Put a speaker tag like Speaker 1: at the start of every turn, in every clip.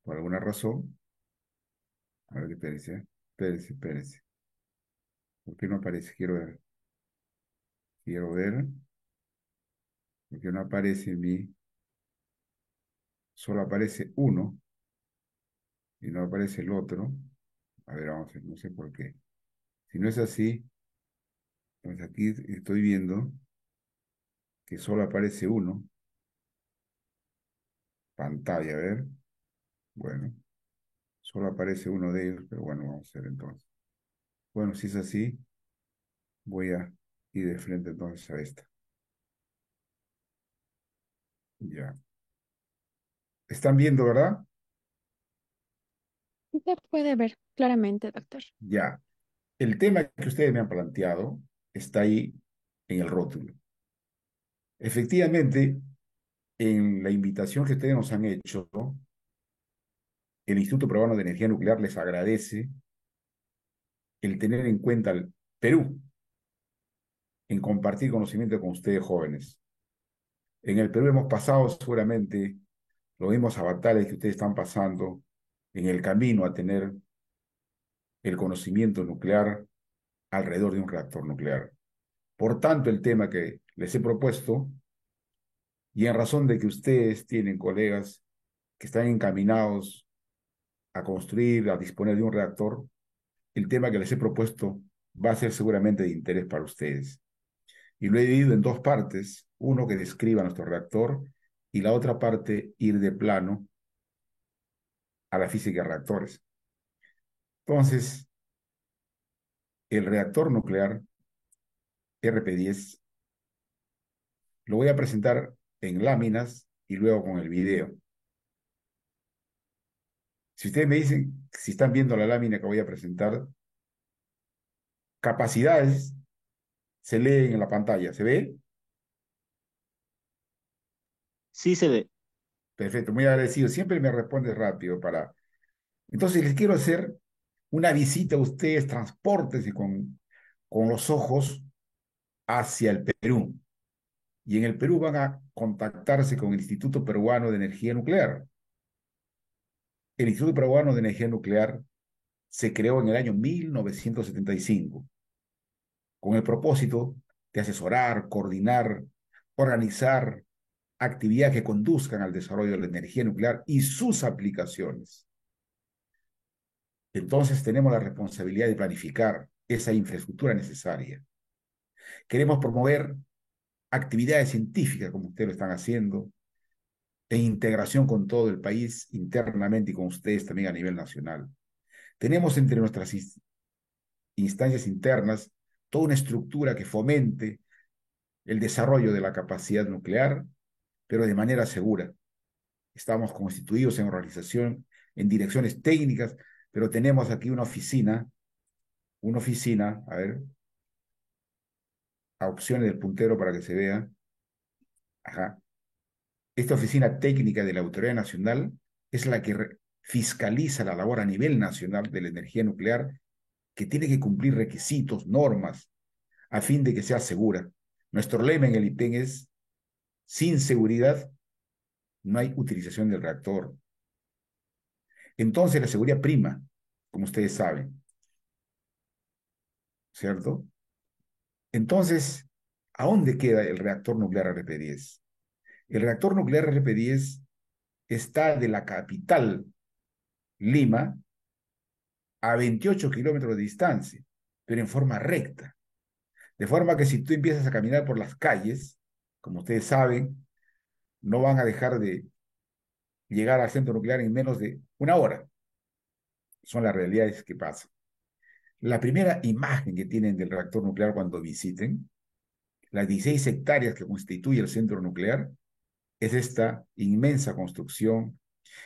Speaker 1: por alguna razón. A ver, espérese, espérese, espérese. ¿Por qué no aparece? Quiero ver. ¿Por qué no aparece solo aparece uno y no aparece el otro? A ver, vamos a ver, no sé por qué. Si no es así, pues aquí estoy viendo que solo aparece uno, pantalla, a ver. Bueno, solo aparece uno de ellos, pero bueno, vamos a ver entonces. Bueno, si es así, voy a ir de frente entonces a esta. Ya. ¿Están viendo, verdad?
Speaker 2: Se puede ver claramente, doctor.
Speaker 1: Ya. El tema que ustedes me han planteado está ahí en el rótulo. Efectivamente, en la invitación que ustedes nos han hecho, el Instituto Peruano de Energía Nuclear les agradece el tener en cuenta al Perú en compartir conocimiento con ustedes jóvenes. En el Perú hemos pasado seguramente los mismos avatares que ustedes están pasando en el camino a tener el conocimiento nuclear alrededor de un reactor nuclear. Por tanto, el tema que les he propuesto, y en razón de que ustedes tienen colegas que están encaminados a construir, a disponer de un reactor, el tema que les he propuesto va a ser seguramente de interés para ustedes. Y lo he dividido en dos partes, uno que describa nuestro reactor y la otra parte ir de plano a la física de reactores. Entonces, el reactor nuclear RP10 lo voy a presentar en láminas y luego con el video. Si ustedes me dicen si están viendo la lámina que voy a presentar, capacidades se leen en la pantalla. ¿Se ve?
Speaker 3: Sí se ve.
Speaker 1: Perfecto, muy agradecido. Siempre me responde rápido para... Entonces les quiero hacer una visita a ustedes, transpórtense con los ojos hacia el Perú. Y en el Perú van a contactarse con el Instituto Peruano de Energía Nuclear. El Instituto Peruano de Energía Nuclear se creó en el año 1975 con el propósito de asesorar, coordinar, organizar actividades que conduzcan al desarrollo de la energía nuclear y sus aplicaciones. Entonces tenemos la responsabilidad de planificar esa infraestructura necesaria. Queremos promover actividades científicas, como ustedes lo están haciendo, en integración con todo el país internamente y con ustedes también a nivel nacional. Tenemos entre nuestras instancias internas toda una estructura que fomente el desarrollo de la capacidad nuclear, pero de manera segura. Estamos constituidos en organización, en direcciones técnicas, pero tenemos aquí una oficina, a ver, a opciones del puntero para que se vea. Ajá. Esta oficina técnica de la Autoridad Nacional es la que fiscaliza la labor a nivel nacional de la energía nuclear, que tiene que cumplir requisitos, normas, a fin de que sea segura. Nuestro lema en el IPEN es, sin seguridad no hay utilización del reactor. Entonces la seguridad prima, como ustedes saben, ¿cierto? Entonces, ¿a dónde queda el reactor nuclear RP10? El reactor nuclear RP10 está de la capital, Lima, a 28 kilómetros de distancia, pero en forma recta. De forma que si tú empiezas a caminar por las calles, como ustedes saben, no van a dejar de llegar al centro nuclear en menos de una hora. Son las realidades que pasan. La primera imagen que tienen del reactor nuclear cuando visiten, las 16 hectáreas que constituye el centro nuclear, es esta inmensa construcción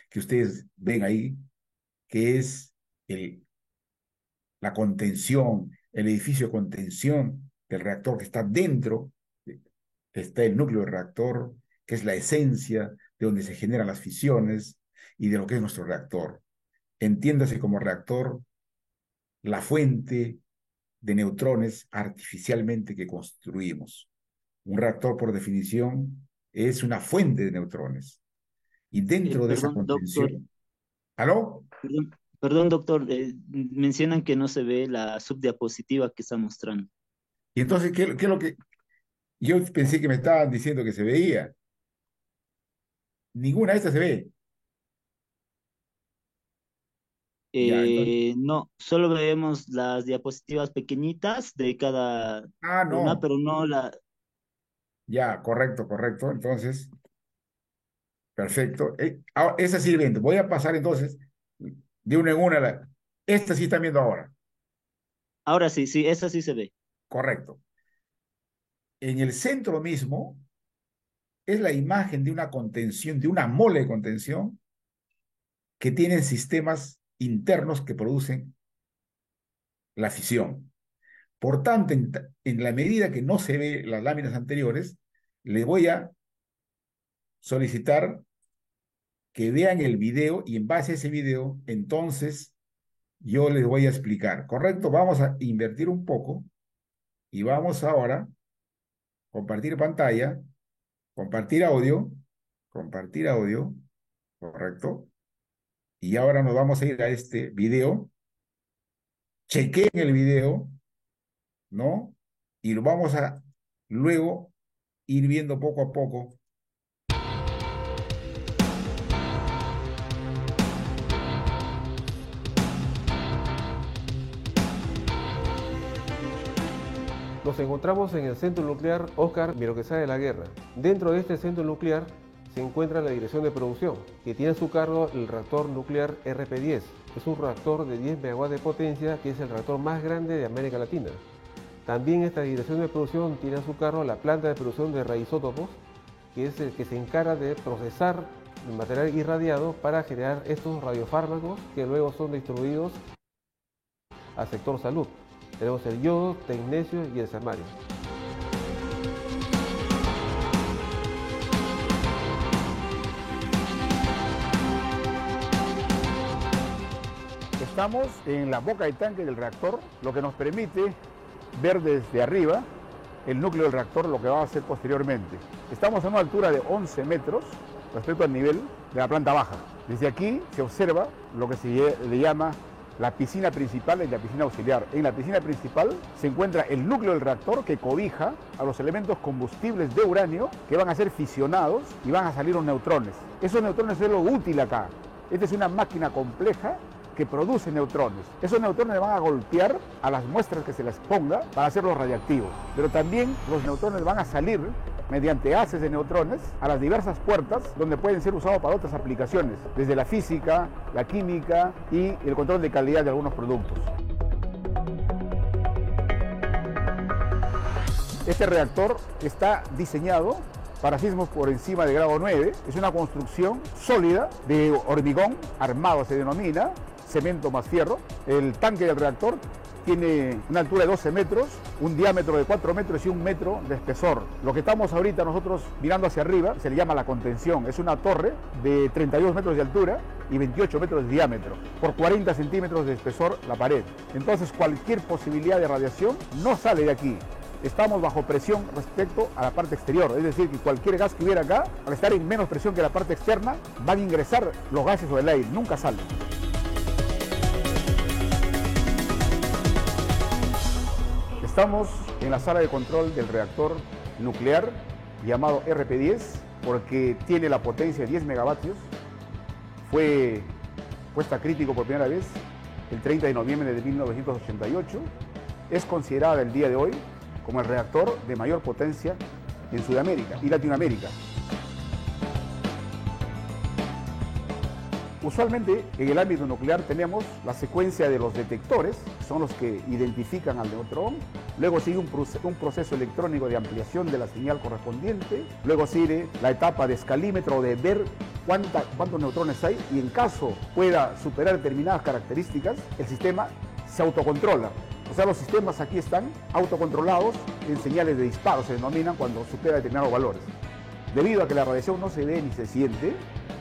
Speaker 1: que ustedes ven ahí, que es el, la contención, el edificio de contención del reactor que está dentro, está el núcleo del reactor, que es la esencia de donde se generan las fisiones y de lo que es nuestro reactor. Entiéndase como reactor la fuente de neutrones artificialmente que construimos. Un reactor, por definición, es una fuente de neutrones. Y dentro de esa
Speaker 3: Perdón, doctor,
Speaker 1: contención, ¿Aló?
Speaker 3: Perdón, doctor, mencionan que no se ve la subdiapositiva que está mostrando.
Speaker 1: Y entonces, ¿qué es lo que yo pensé que me estaban diciendo que se veía? Ninguna de estas se ve. Ya, entonces,
Speaker 3: No, solo vemos las diapositivas pequeñitas de cada una,
Speaker 1: no.
Speaker 3: pero no la...
Speaker 1: Ya, correcto, correcto. Entonces, perfecto. Esa sí viendo. Voy a pasar entonces de una en una. Esta sí están viendo ahora.
Speaker 3: Ahora sí, sí, esa sí se ve.
Speaker 1: Correcto. En el centro mismo es la imagen de una contención, de una mole de contención que tienen sistemas internos que producen la fisión. Por tanto, en la medida que no se ve las láminas anteriores, le voy a solicitar que vean el video y en base a ese video, entonces yo les voy a explicar. Correcto, vamos a invertir un poco y vamos ahora a compartir pantalla, compartir audio, correcto. Y ahora nos vamos a ir a este video. Chequeen el video, ¿no? Y lo vamos a luego ir viendo poco a poco.
Speaker 4: Nos encontramos en el centro nuclear Óscar Miroquesá de la Guerra. Dentro de este centro nuclear se encuentra la dirección de producción, que tiene a su cargo el reactor nuclear RP10. Es un reactor de 10 megawatts de potencia, que es el reactor más grande de América Latina. También esta dirección de producción tiene a su cargo la planta de producción de radioisótopos, que es el que se encarga de procesar el material irradiado para generar estos radiofármacos que luego son distribuidos al sector salud. Tenemos el yodo, tecnecio y el samario.
Speaker 5: Estamos en la boca de tanque del reactor, lo que nos permite ver desde arriba el núcleo del reactor, lo que va a hacer posteriormente. Estamos a una altura de 11 metros respecto al nivel de la planta baja. Desde aquí se observa lo que se le llama la piscina principal y la piscina auxiliar. En la piscina principal se encuentra el núcleo del reactor que cobija a los elementos combustibles de uranio que van a ser fisionados y van a salir los neutrones. Esos neutrones es lo útil acá. Esta es una máquina compleja que produce neutrones. Esos neutrones van a golpear a las muestras que se les ponga para hacerlos radiactivos. Pero también los neutrones van a salir mediante haces de neutrones a las diversas puertas donde pueden ser usados para otras aplicaciones, desde la física, la química y el control de calidad de algunos productos. Este reactor está diseñado para sismos por encima de grado 9. Es una construcción sólida de hormigón armado, se denomina, cemento más fierro. El tanque del reactor tiene una altura de 12 metros, un diámetro de 4 metros y 1 metro de espesor. Lo que estamos ahorita nosotros mirando hacia arriba se le llama la contención. Es una torre de 32 metros de altura y 28 metros de diámetro, por 40 centímetros de espesor la pared. Entonces cualquier posibilidad de radiación no sale de aquí. Estamos bajo presión respecto a la parte exterior, es decir, que cualquier gas que hubiera acá, al estar en menos presión que la parte externa, van a ingresar los gases o el aire, nunca salen. Estamos en la sala de control del reactor nuclear llamado RP10 porque tiene la potencia de 10 megavatios. Fue puesta a crítico por primera vez el 30 de noviembre de 1988. Es considerada el día de hoy como el reactor de mayor potencia en Sudamérica y Latinoamérica. Usualmente en el ámbito nuclear tenemos la secuencia de los detectores, que son los que identifican al neutrón, luego sigue un proceso electrónico de ampliación de la señal correspondiente, luego sigue la etapa de escalímetro de ver cuántos neutrones hay y en caso pueda superar determinadas características, el sistema se autocontrola. O sea, los sistemas aquí están autocontrolados en señales de disparo, se denominan cuando supera determinados valores. Debido a que la radiación no se ve ni se siente,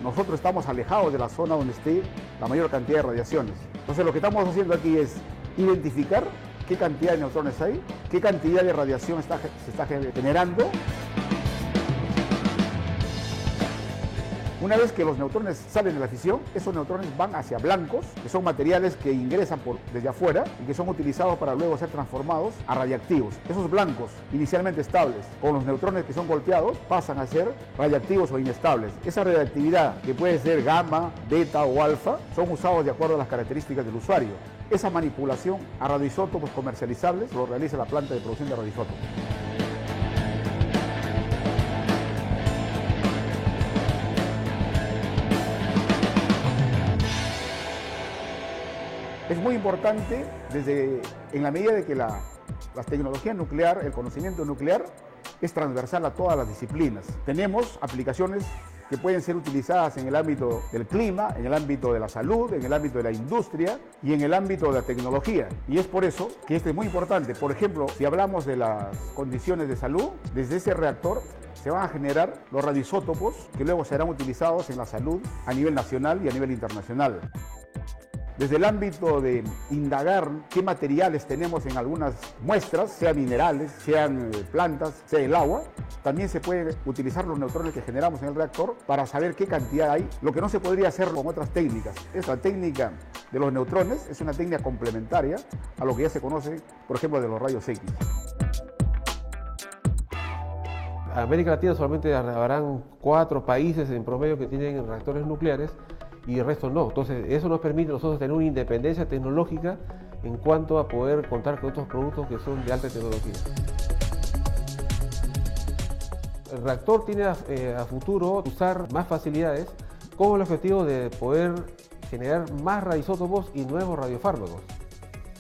Speaker 5: nosotros estamos alejados de la zona donde esté la mayor cantidad de radiaciones. Entonces lo que estamos haciendo aquí es identificar qué cantidad de neutrones hay, qué cantidad de radiación se está generando. Una vez que los neutrones salen de la fisión, esos neutrones van hacia blancos, que son materiales que ingresan desde afuera y que son utilizados para luego ser transformados a radiactivos. Esos blancos, inicialmente estables, con los neutrones que son golpeados, pasan a ser radiactivos o inestables. Esa radiactividad, que puede ser gamma, beta o alfa, son usados de acuerdo a las características del usuario. Esa manipulación a radioisótopos comercializables lo realiza la planta de producción de radioisótopos. Es muy importante en la medida de que la tecnología nuclear, el conocimiento nuclear, es transversal a todas las disciplinas. Tenemos aplicaciones que pueden ser utilizadas en el ámbito del clima, en el ámbito de la salud, en el ámbito de la industria y en el ámbito de la tecnología. Y es por eso que esto es muy importante. Por ejemplo, si hablamos de las condiciones de salud, desde ese reactor se van a generar los radioisótopos que luego serán utilizados en la salud a nivel nacional y a nivel internacional. Desde el ámbito de indagar qué materiales tenemos en algunas muestras, sean minerales, sean plantas, sea el agua, también se puede utilizar los neutrones que generamos en el reactor para saber qué cantidad hay, lo que no se podría hacer con otras técnicas. Esta técnica de los neutrones es una técnica complementaria a lo que ya se conoce, por ejemplo, de los rayos X.
Speaker 4: América Latina solamente habrán 4 países en promedio que tienen reactores nucleares y el resto no. Entonces eso nos permite a nosotros tener una independencia tecnológica en cuanto a poder contar con estos productos que son de alta tecnología. El reactor tiene a futuro usar más facilidades con el objetivo de poder generar más radioisótopos y nuevos radiofármacos.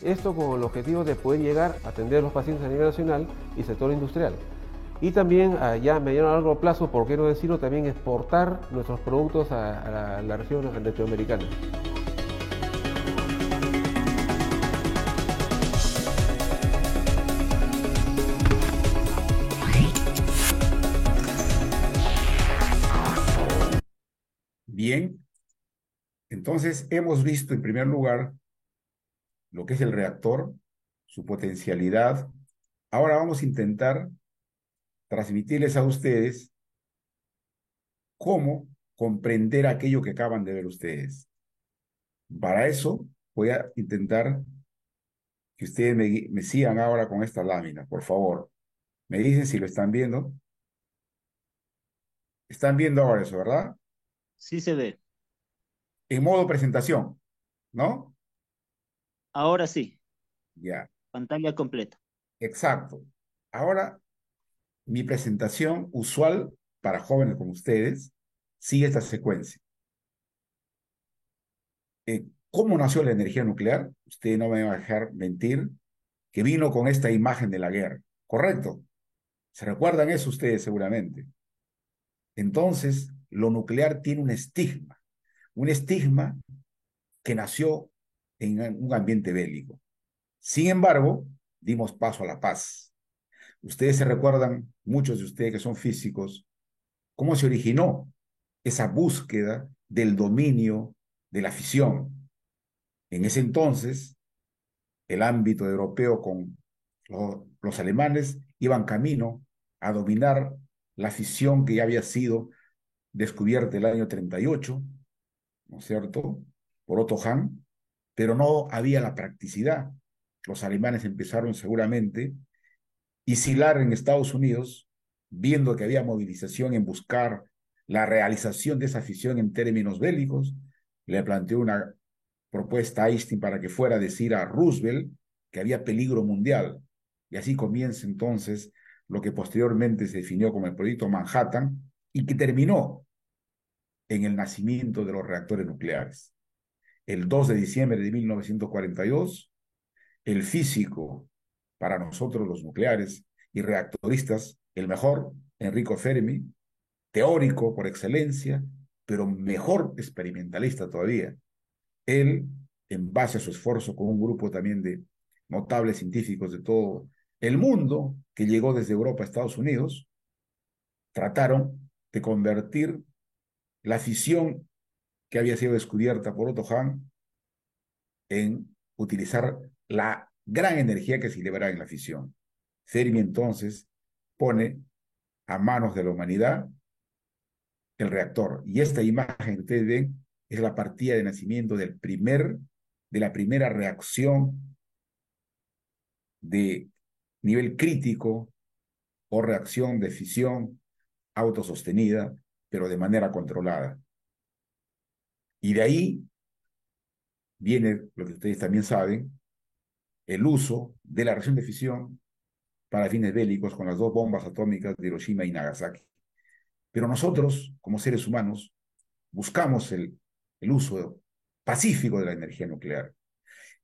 Speaker 4: Esto con el objetivo de poder llegar a atender a los pacientes a nivel nacional y sector industrial. Y también ya a mediano a largo plazo, por qué no decirlo, también exportar nuestros productos a la región latinoamericana.
Speaker 1: Bien, entonces hemos visto en primer lugar lo que es el reactor, su potencialidad. Ahora vamos a intentar transmitirles a ustedes cómo comprender aquello que acaban de ver ustedes. Para eso voy a intentar que ustedes me sigan ahora con esta lámina, por favor. Me dicen si lo están viendo. Están viendo ahora eso, ¿verdad?
Speaker 3: Sí se ve.
Speaker 1: En modo presentación, ¿no?
Speaker 3: Ahora sí,
Speaker 1: Ya,
Speaker 3: pantalla completa.
Speaker 1: exacto. Ahora, mi presentación usual para jóvenes como ustedes sigue esta secuencia. ¿Cómo nació la energía nuclear? Usted no me va a dejar mentir, que vino con esta imagen de la guerra, ¿correcto? ¿Se recuerdan eso ustedes seguramente? Entonces, lo nuclear tiene un estigma que nació en un ambiente bélico. Sin embargo, dimos paso a la paz. Ustedes se recuerdan, muchos de ustedes que son físicos, cómo se originó esa búsqueda del dominio de la fisión. En ese entonces, el ámbito europeo con los alemanes iban camino a dominar la fisión que ya había sido descubierta el año 38, ¿no es cierto?, por Otto Hahn, pero no había la practicidad. Los alemanes empezaron seguramente a hilar en Estados Unidos, viendo que había movilización en buscar la realización de esa fisión en términos bélicos, le planteó una propuesta a Einstein para que fuera a decir a Roosevelt que había peligro mundial. Y así comienza entonces lo que posteriormente se definió como el Proyecto Manhattan y que terminó en el nacimiento de los reactores nucleares. El 2 de diciembre de 1942, el físico, para nosotros los nucleares y reactoristas, el mejor, Enrico Fermi, teórico por excelencia, pero mejor experimentalista todavía. Él, en base a su esfuerzo con un grupo también de notables científicos de todo el mundo, que llegó desde Europa a Estados Unidos, trataron de convertir la fisión que había sido descubierta por Otto Hahn en utilizar la gran energía que se libera en la fisión. Fermi entonces pone a manos de la humanidad el reactor. Y esta imagen que ustedes ven es la partida de nacimiento de la primera reacción de nivel crítico o reacción de fisión autosostenida, pero de manera controlada. Y de ahí viene lo que ustedes también saben, el uso de la reacción de fisión para fines bélicos con las dos bombas atómicas de Hiroshima y Nagasaki. Pero nosotros, como seres humanos, buscamos el uso pacífico de la energía nuclear.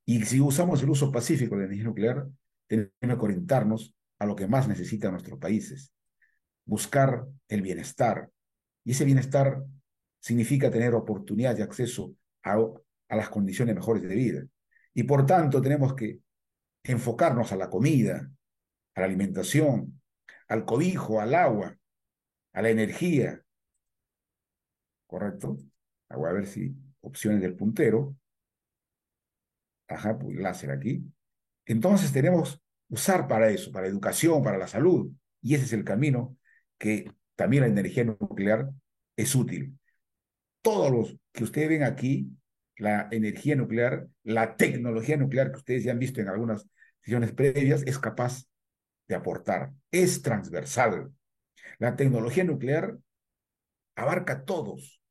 Speaker 1: Y si usamos el uso pacífico de la energía nuclear, tenemos que orientarnos a lo que más necesitan nuestros países, buscar el bienestar. Y ese bienestar significa tener oportunidad de acceso a las condiciones mejores de vida. Y por tanto tenemos que enfocarnos a la comida, a la alimentación, al cobijo, al agua, a la energía, ¿correcto? Voy a ver si opciones del puntero. Ajá, pues láser aquí. Entonces tenemos que usar para eso, para educación, para la salud. Y ese es el camino que también la energía nuclear es útil. Todos los que ustedes ven aquí, la energía nuclear, la tecnología nuclear que ustedes ya han visto en algunas sesiones previas, es capaz de aportar. Es transversal. La tecnología nuclear abarca todos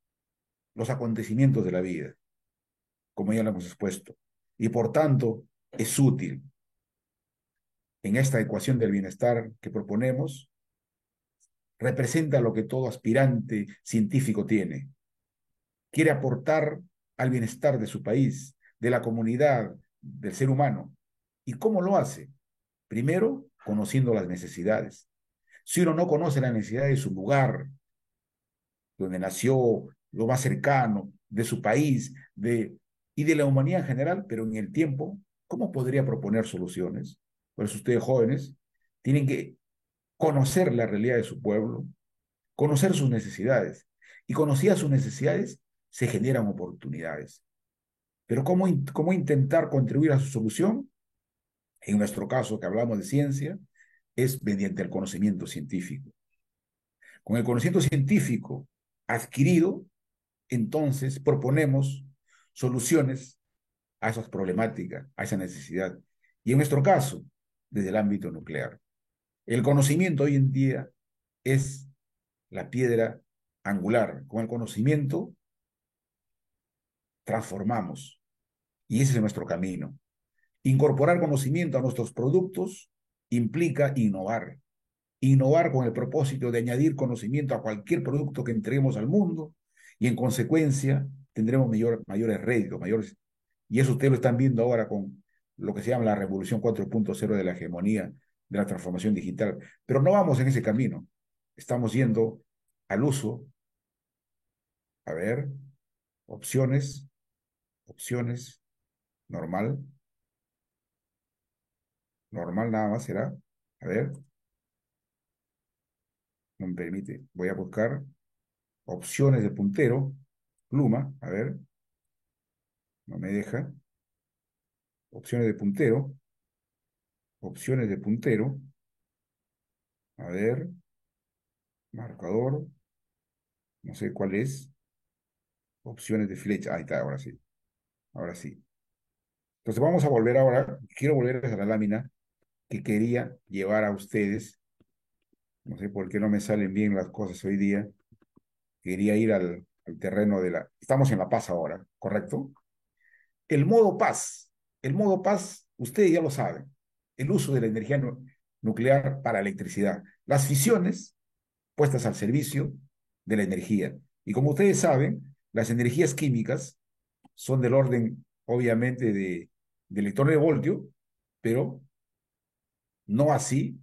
Speaker 1: los acontecimientos de la vida, como ya lo hemos expuesto, y por tanto es útil. En esta ecuación del bienestar que proponemos, representa lo que todo aspirante científico tiene. Quiere aportar al bienestar de su país, de la comunidad, del ser humano. ¿Y cómo lo hace? Primero, conociendo las necesidades. Si uno no conoce la necesidad de su lugar, donde nació, lo más cercano, de su país, y de la humanidad en general, pero en el tiempo, ¿cómo podría proponer soluciones? Por eso ustedes jóvenes tienen que conocer la realidad de su pueblo, conocer sus necesidades. Y conocidas sus necesidades, se generan oportunidades. Pero ¿cómo intentar contribuir a su solución? En nuestro caso, que hablamos de ciencia, es mediante el conocimiento científico. Con el conocimiento científico adquirido, entonces proponemos soluciones a esas problemáticas, a esa necesidad. Y en nuestro caso, desde el ámbito nuclear. El conocimiento hoy en día es la piedra angular. Con el conocimiento transformamos. Y ese es nuestro camino. Incorporar conocimiento a nuestros productos implica innovar. Innovar con el propósito de añadir conocimiento a cualquier producto que entreguemos al mundo y en consecuencia tendremos mayores réditos, mayores. Y eso ustedes lo están viendo ahora con lo que se llama la revolución 4.0 de la hegemonía, de la transformación digital. Pero no vamos en ese camino. Estamos yendo al uso. A ver, opciones, opciones, normal, normal nada más será. A ver, no me permite. Voy a buscar opciones de puntero, pluma, a ver, no me deja. Opciones de puntero, opciones de puntero, a ver, marcador, no sé cuál es, opciones de flecha, ahí está, ahora sí, ahora sí. Entonces vamos a volver ahora, quiero volver a la lámina que quería llevar a ustedes, no sé por qué no me salen bien las cosas hoy día, quería ir al terreno de estamos en la paz ahora, ¿correcto? El modo paz, el modo paz, ustedes ya lo saben, el uso de la energía nuclear para electricidad, las fisiones puestas al servicio de la energía. Y como ustedes saben, las energías químicas son del orden, obviamente, de electrones de voltio, pero no así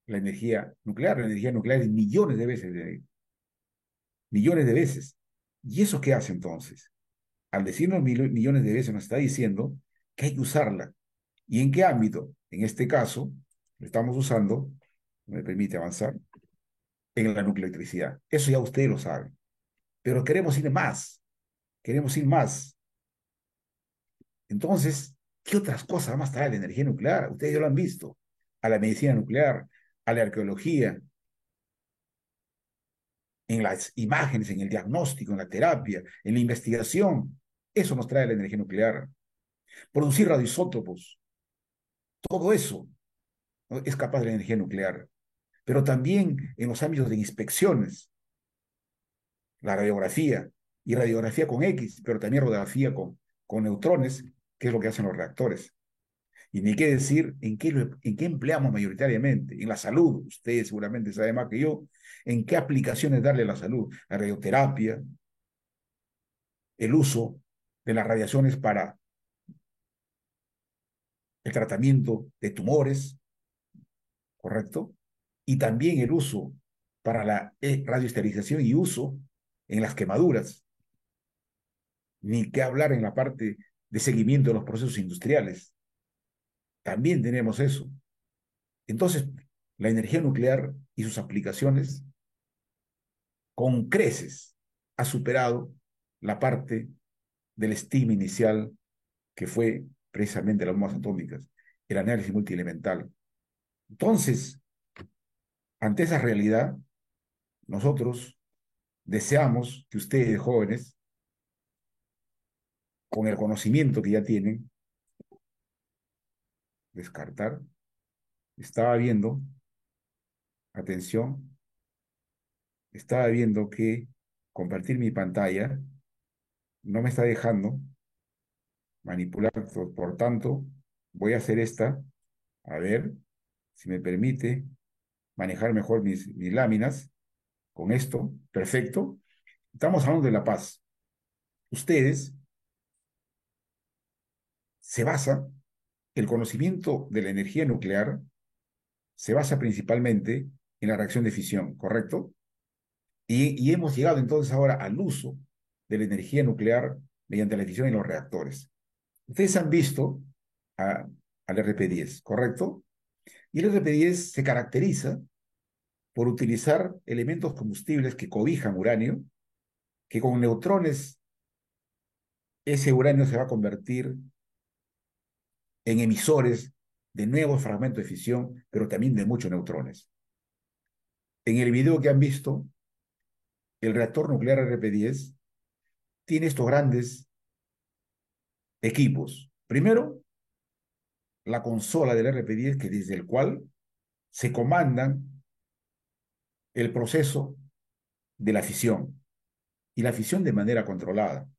Speaker 1: la energía nuclear. La energía nuclear es millones de veces, millones de veces. ¿Y eso qué hace entonces? Al decirnos millones de veces nos está diciendo que hay que usarla. ¿Y en qué ámbito? En este caso, lo estamos usando, me permite avanzar, en la nucleoelectricidad. Eso ya ustedes lo saben. Pero queremos ir más, queremos ir más. Entonces, ¿qué otras cosas más trae la energía nuclear? Ustedes ya lo han visto. A la medicina nuclear, a la arqueología, en las imágenes, en el diagnóstico, en la terapia, en la investigación. Eso nos trae la energía nuclear. Producir radioisótopos, todo eso, ¿no?, es capaz de la energía nuclear. Pero también en los ámbitos de inspecciones, la radiografía, y radiografía con X, pero también radiografía con neutrones, que es lo que hacen los reactores. Y ni qué decir en qué empleamos mayoritariamente. En la salud, usted seguramente sabe más que yo, en qué aplicaciones darle a la salud. La radioterapia, el uso de las radiaciones para el tratamiento de tumores, ¿correcto? Y también el uso para la radioesterilización y uso en las quemaduras. Ni qué hablar en la parte de seguimiento de los procesos industriales. También tenemos eso. Entonces, la energía nuclear y sus aplicaciones con creces ha superado la parte del estigma inicial que fue precisamente las bombas atómicas, el análisis multielemental. Entonces, ante esa realidad, nosotros deseamos que ustedes, jóvenes, con el conocimiento que ya tienen, descartar, estaba viendo, atención, estaba viendo que compartir mi pantalla no me está dejando manipular, por tanto, voy a hacer esta, a ver si me permite manejar mejor mis láminas con esto, perfecto. Estamos hablando de la paz. Ustedes se basa, el conocimiento de la energía nuclear se basa principalmente en la reacción de fisión, ¿correcto? Y hemos llegado entonces ahora al uso de la energía nuclear mediante la fisión en los reactores. Ustedes han visto al RP10, ¿correcto? Y el RP10 se caracteriza por utilizar elementos combustibles que cobijan uranio, que con neutrones ese uranio se va a convertir en emisores de nuevos fragmentos de fisión, pero también de muchos neutrones. En el video que han visto, el reactor nuclear RP10 tiene estos grandes equipos. Primero, la consola del RP10, que desde el cual se comandan el proceso de la fisión, y la fisión de manera controlada.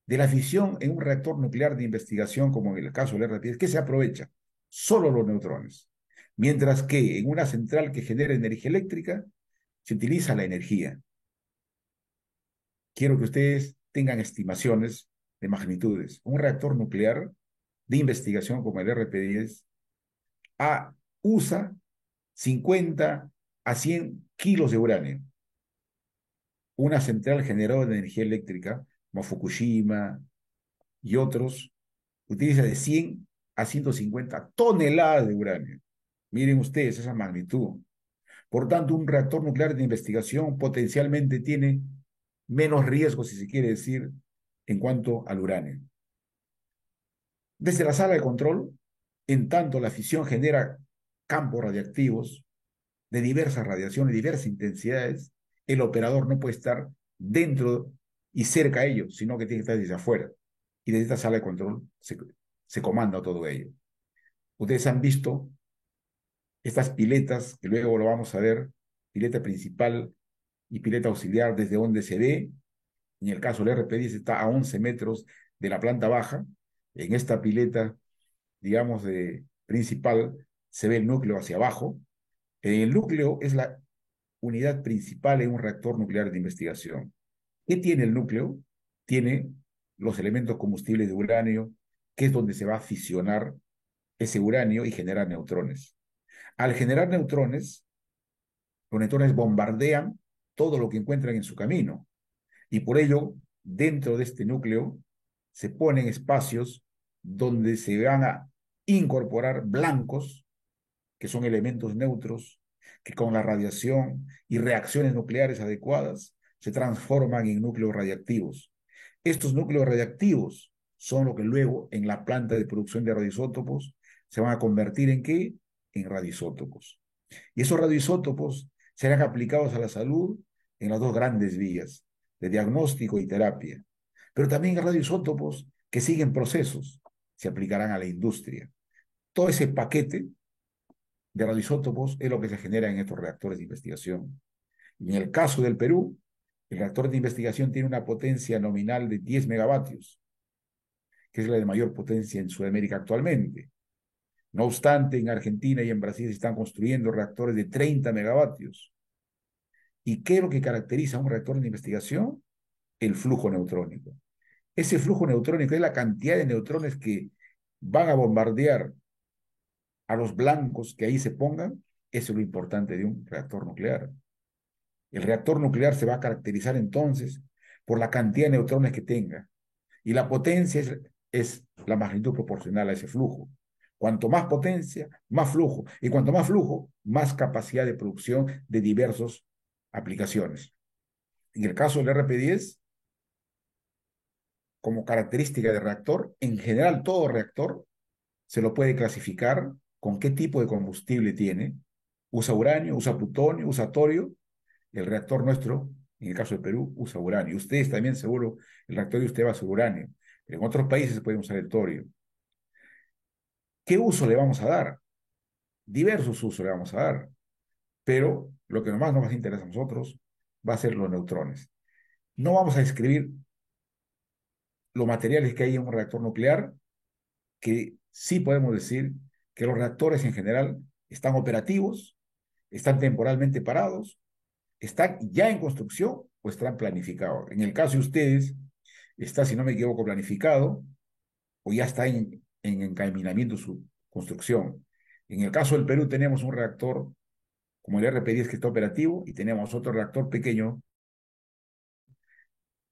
Speaker 1: De la fisión en un reactor nuclear de investigación, como en el caso del RP10, ¿qué se aprovecha? Solo los neutrones. Mientras que en una central que genera energía eléctrica, se utiliza la energía. Quiero que ustedes tengan estimaciones de magnitudes. Un reactor nuclear de investigación como el RP10 usa 50 a 100 kilos de uranio. Una central generadora de energía eléctrica, como Fukushima y otros, utiliza de 100 a 150 toneladas de uranio. Miren ustedes esa magnitud. Por tanto, un reactor nuclear de investigación potencialmente tiene menos riesgo, si se quiere decir, en cuanto al uranio. Desde la sala de control, en tanto la fisión genera campos radiactivos de diversas radiaciones, diversas intensidades, el operador no puede estar dentro y cerca a ellos, sino que tiene que estar desde afuera. Y desde esta sala de control se comanda todo ello. Ustedes han visto estas piletas, que luego lo vamos a ver, pileta principal y pileta auxiliar, desde donde se ve. En el caso del RP10 está a 11 metros de la planta baja. En esta pileta, digamos, principal, se ve el núcleo hacia abajo. El núcleo es la unidad principal en un reactor nuclear de investigación. ¿Qué tiene el núcleo? Tiene los elementos combustibles de uranio, que es donde se va a fisionar ese uranio y generar neutrones. Al generar neutrones, los neutrones bombardean todo lo que encuentran en su camino. Y por ello, dentro de este núcleo, se ponen espacios donde se van a incorporar blancos, que son elementos neutros, que con la radiación y reacciones nucleares adecuadas se transforman en núcleos radiactivos. Estos núcleos radiactivos son lo que luego en la planta de producción de radioisótopos se van a convertir ¿en qué? En radioisótopos. Y esos radioisótopos serán aplicados a la salud en las dos grandes vías de diagnóstico y terapia, pero también radioisótopos que siguen procesos, se aplicarán a la industria. Todo ese paquete de radioisótopos es lo que se genera en estos reactores de investigación. Y en el caso del Perú, el reactor de investigación tiene una potencia nominal de 10 megavatios, que es la de mayor potencia en Sudamérica actualmente. No obstante, en Argentina y en Brasil se están construyendo reactores de 30 megavatios. ¿Y qué es lo que caracteriza a un reactor de investigación? El flujo neutrónico. Ese flujo neutrónico es la cantidad de neutrones que van a bombardear a los blancos que ahí se pongan. Eso es lo importante de un reactor nuclear. El reactor nuclear se va a caracterizar entonces por la cantidad de neutrones que tenga. Y la potencia es la magnitud proporcional a ese flujo. Cuanto más potencia, más flujo. Y cuanto más flujo, más capacidad de producción de diversas aplicaciones. En el caso del RP10, como característica de reactor, en general todo reactor se lo puede clasificar con qué tipo de combustible tiene. Usa uranio, usa plutonio, usa torio. El reactor nuestro, en el caso de Perú, usa uranio. Ustedes también seguro, el reactor de usted va a usar uranio. Pero en otros países pueden usar el torio. ¿Qué uso le vamos a dar? Diversos usos le vamos a dar. Pero lo que más nos interesa a nosotros va a ser los neutrones. No vamos a describir los materiales que hay en un reactor nuclear, que sí podemos decir que los reactores en general están operativos, están temporalmente parados, están ya en construcción o están planificados. En el caso de ustedes, está, si no me equivoco, planificado o ya está en encaminamiento su construcción. En el caso del Perú tenemos un reactor como el RP10 que está operativo y tenemos otro reactor pequeño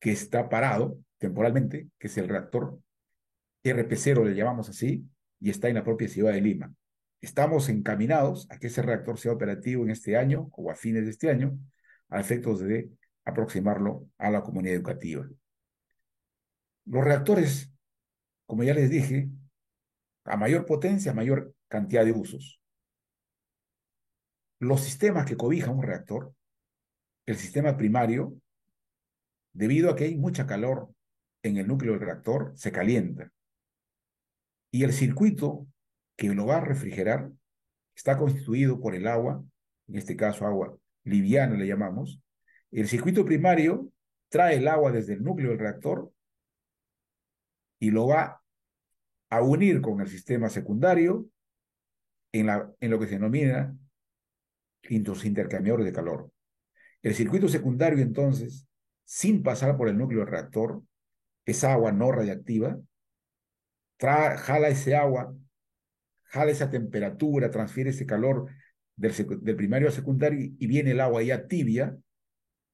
Speaker 1: que está parado temporalmente, que es el reactor RP0, le llamamos así, y está en la propia ciudad de Lima. Estamos encaminados a que ese reactor sea operativo en este año o a fines de este año, a efectos de aproximarlo a la comunidad educativa. Los reactores, como ya les dije, a mayor potencia, mayor cantidad de usos. Los sistemas que cobijan un reactor, el sistema primario, debido a que hay mucha calor en el núcleo del reactor, se calienta. Y el circuito que lo va a refrigerar está constituido por el agua, en este caso agua liviana le llamamos. El circuito primario trae el agua desde el núcleo del reactor y lo va a unir con el sistema secundario en lo que se denomina intercambiadores de calor. El circuito secundario, entonces, sin pasar por el núcleo del reactor, es agua no radiactiva, jala ese agua, jala esa temperatura, transfiere ese calor del primario al secundario y viene el agua ya tibia,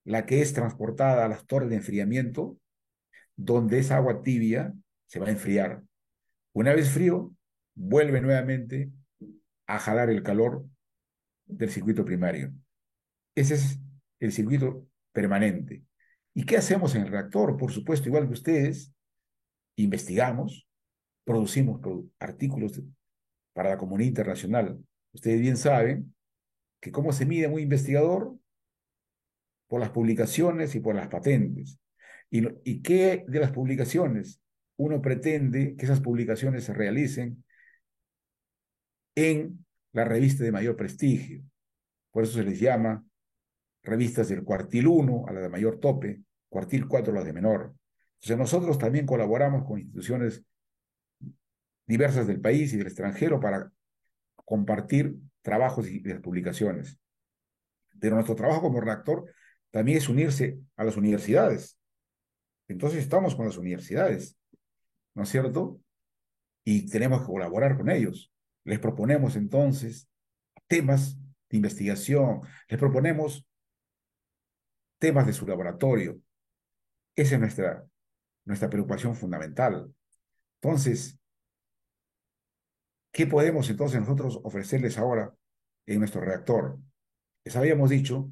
Speaker 1: la que es transportada a las torres de enfriamiento, donde esa agua tibia se va a enfriar. Una vez frío, vuelve nuevamente a jalar el calor del circuito primario. Ese es el circuito permanente. ¿Y qué hacemos en el reactor? Por supuesto, igual que ustedes, investigamos, producimos artículos para la comunidad internacional. Ustedes bien saben que cómo se mide un investigador por las publicaciones y por las patentes. ¿Y qué de las publicaciones? Uno pretende que esas publicaciones se realicen en la revista de mayor prestigio. Por eso se les llama revistas del cuartil 1 a la de mayor tope, cuartil 4 a la de menor. Entonces nosotros también colaboramos con instituciones diversas del país y del extranjero para compartir trabajos y las publicaciones. Pero nuestro trabajo como redactor también es unirse a las universidades. Entonces estamos con las universidades, ¿no es cierto? Y tenemos que colaborar con ellos. Les proponemos entonces temas de investigación, les proponemos temas de su laboratorio. Esa es nuestra preocupación fundamental. Entonces, ¿qué podemos entonces nosotros ofrecerles ahora en nuestro reactor? Les habíamos dicho,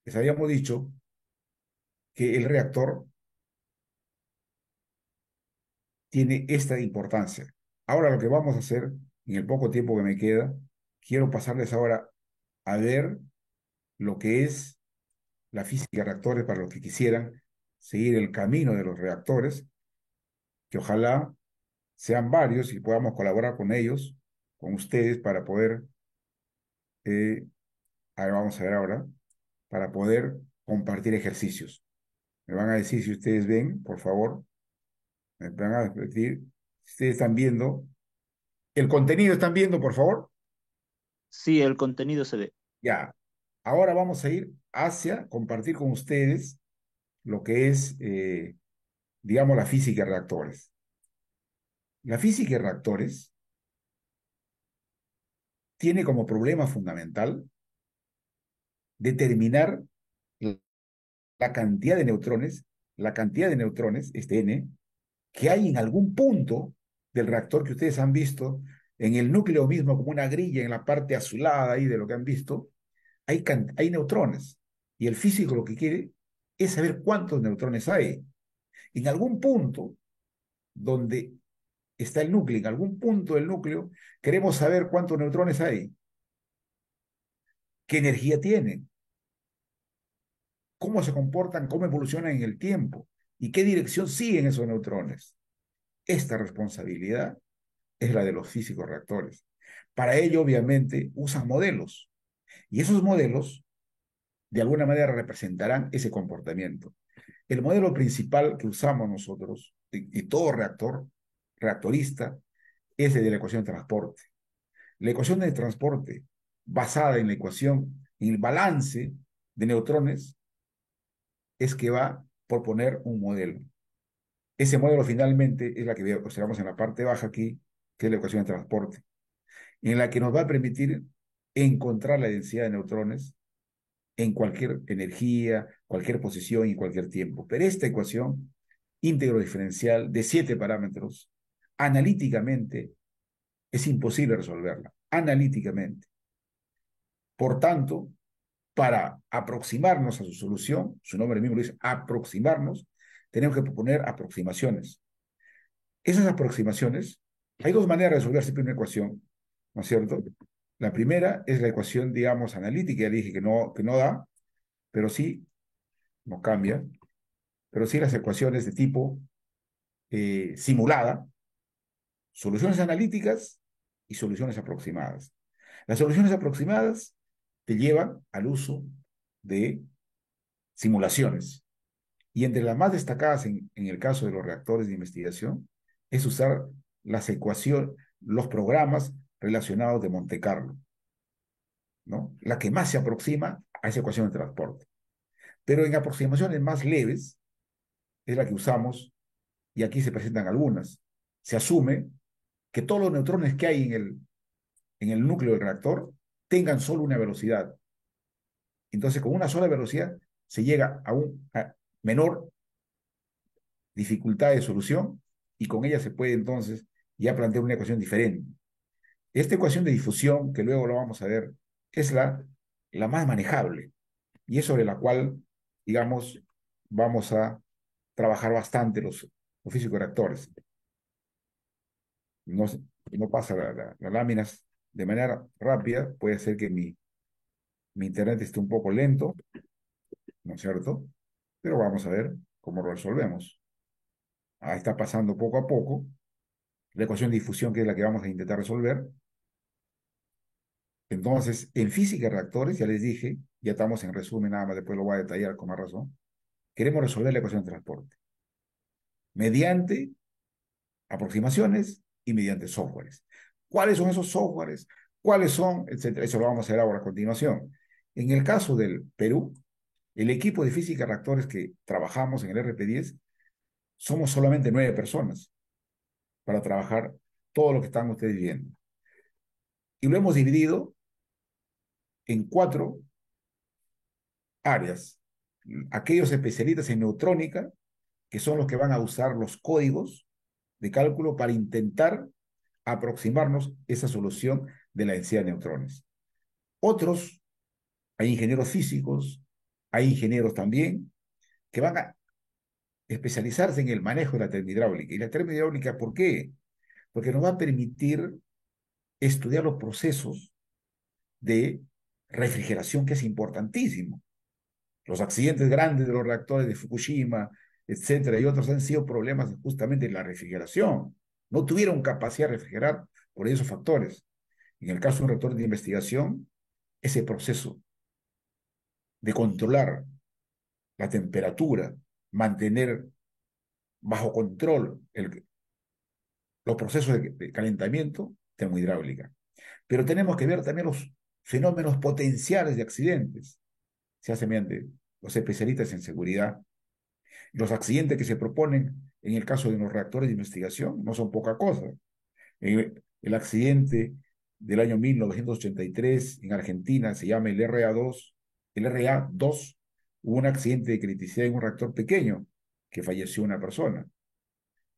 Speaker 1: les habíamos dicho que el reactor tiene esta importancia. Ahora lo que vamos a hacer, en el poco tiempo que me queda, quiero pasarles ahora a ver lo que es la física de reactores para los que quisieran seguir el camino de los reactores, que ojalá sean varios y podamos colaborar con ellos, con ustedes, para poder, eh, vamos a ver ahora, para poder compartir ejercicios. Me van a decir si ustedes ven, por favor, me van a decir si ustedes están viendo. ¿El contenido están viendo, por favor?
Speaker 3: Sí, el contenido se ve.
Speaker 1: Ya. Ahora vamos a ir hacia compartir con ustedes lo que es, digamos, la física de reactores. La física de reactores tiene como problema fundamental determinar la cantidad la cantidad de neutrones, este N, que hay en algún punto del reactor que ustedes han visto, en el núcleo mismo, como una grilla en la parte azulada ahí de lo que han visto, hay neutrones. Y el físico lo que quiere es saber cuántos neutrones hay. En algún punto donde está el núcleo, en algún punto del núcleo, queremos saber cuántos neutrones hay, qué energía tienen, cómo se comportan, cómo evolucionan en el tiempo y qué dirección siguen esos neutrones. Esta responsabilidad es la de los físicos reactores. Para ello, obviamente, usan modelos y esos modelos, de alguna manera, representarán ese comportamiento. El modelo principal que usamos nosotros y todo reactorista, es el de la ecuación de transporte. La ecuación de transporte, basada en la ecuación, en el balance de neutrones, es que va a proponer un modelo. Ese modelo finalmente es la que observamos en la parte baja aquí, que es la ecuación de transporte, en la que nos va a permitir encontrar la densidad de neutrones en cualquier energía, cualquier posición y cualquier tiempo. Pero esta ecuación íntegro diferencial de 7 parámetros, analíticamente es imposible resolverla, analíticamente. Por tanto, para aproximarnos a su solución, su nombre mismo lo dice, aproximarnos, tenemos que proponer aproximaciones. Esas aproximaciones, hay dos maneras de resolver siempre una ecuación, ¿no es cierto? La primera es la ecuación, digamos, analítica, ya dije que no da, pero sí, no cambia, pero sí las ecuaciones de tipo simulada, soluciones analíticas y soluciones aproximadas. Las soluciones aproximadas te llevan al uso de simulaciones. Y entre las más destacadas en el caso de los reactores de investigación es usar las ecuaciones, los programas relacionados de Monte Carlo, ¿no? La que más se aproxima a esa ecuación de transporte. Pero en aproximaciones más leves es la que usamos, y aquí se presentan algunas. Se asume que todos los neutrones que hay en el núcleo del reactor tengan solo una velocidad. Entonces, con una sola velocidad se llega a una menor dificultad de solución y con ella se puede entonces ya plantear una ecuación diferente. Esta ecuación de difusión, que luego lo vamos a ver, es la más manejable y es sobre la cual, digamos, vamos a trabajar bastante los físicos reactores. No, no pasa las láminas de manera rápida, puede ser que mi internet esté un poco lento, ¿no es cierto? Pero vamos a ver cómo lo resolvemos. Está pasando poco a poco. La ecuación de difusión, que es la que vamos a intentar resolver. Entonces, en física de reactores, ya les dije, ya estamos en resumen, nada más después lo voy a detallar con más razón. Queremos resolver la ecuación de transporte mediante aproximaciones y mediante softwares. ¿Cuáles son esos softwares? ¿Cuáles son? Etcétera. Eso lo vamos a ver ahora a continuación. En el caso del Perú, el equipo de física de reactores que trabajamos en el RP10 somos solamente 9 personas para trabajar todo lo que están ustedes viendo. Y lo hemos dividido en 4 áreas. Aquellos especialistas en neutrónica, que son los que van a usar los códigos de cálculo para intentar aproximarnos esa solución de la densidad de neutrones. Otros, hay ingenieros físicos, hay ingenieros también, que van a especializarse en el manejo de la termodinámica. ¿Y la termodinámica por qué? Porque nos va a permitir estudiar los procesos de refrigeración, que es importantísimo. Los accidentes grandes de los reactores de Fukushima, etcétera, y otros han sido problemas justamente de la refrigeración. No tuvieron capacidad de refrigerar por esos factores. En el caso de un reactor de investigación, ese proceso de controlar la temperatura, mantener bajo control los procesos de calentamiento, termohidráulica. Pero tenemos que ver también los fenómenos potenciales de accidentes. Se hace mediante los especialistas en seguridad. Los accidentes que se proponen en el caso de los reactores de investigación no son poca cosa. El accidente del año 1983 en Argentina se llama el RA2. El RA2 hubo un accidente de criticidad en un reactor pequeño que falleció una persona.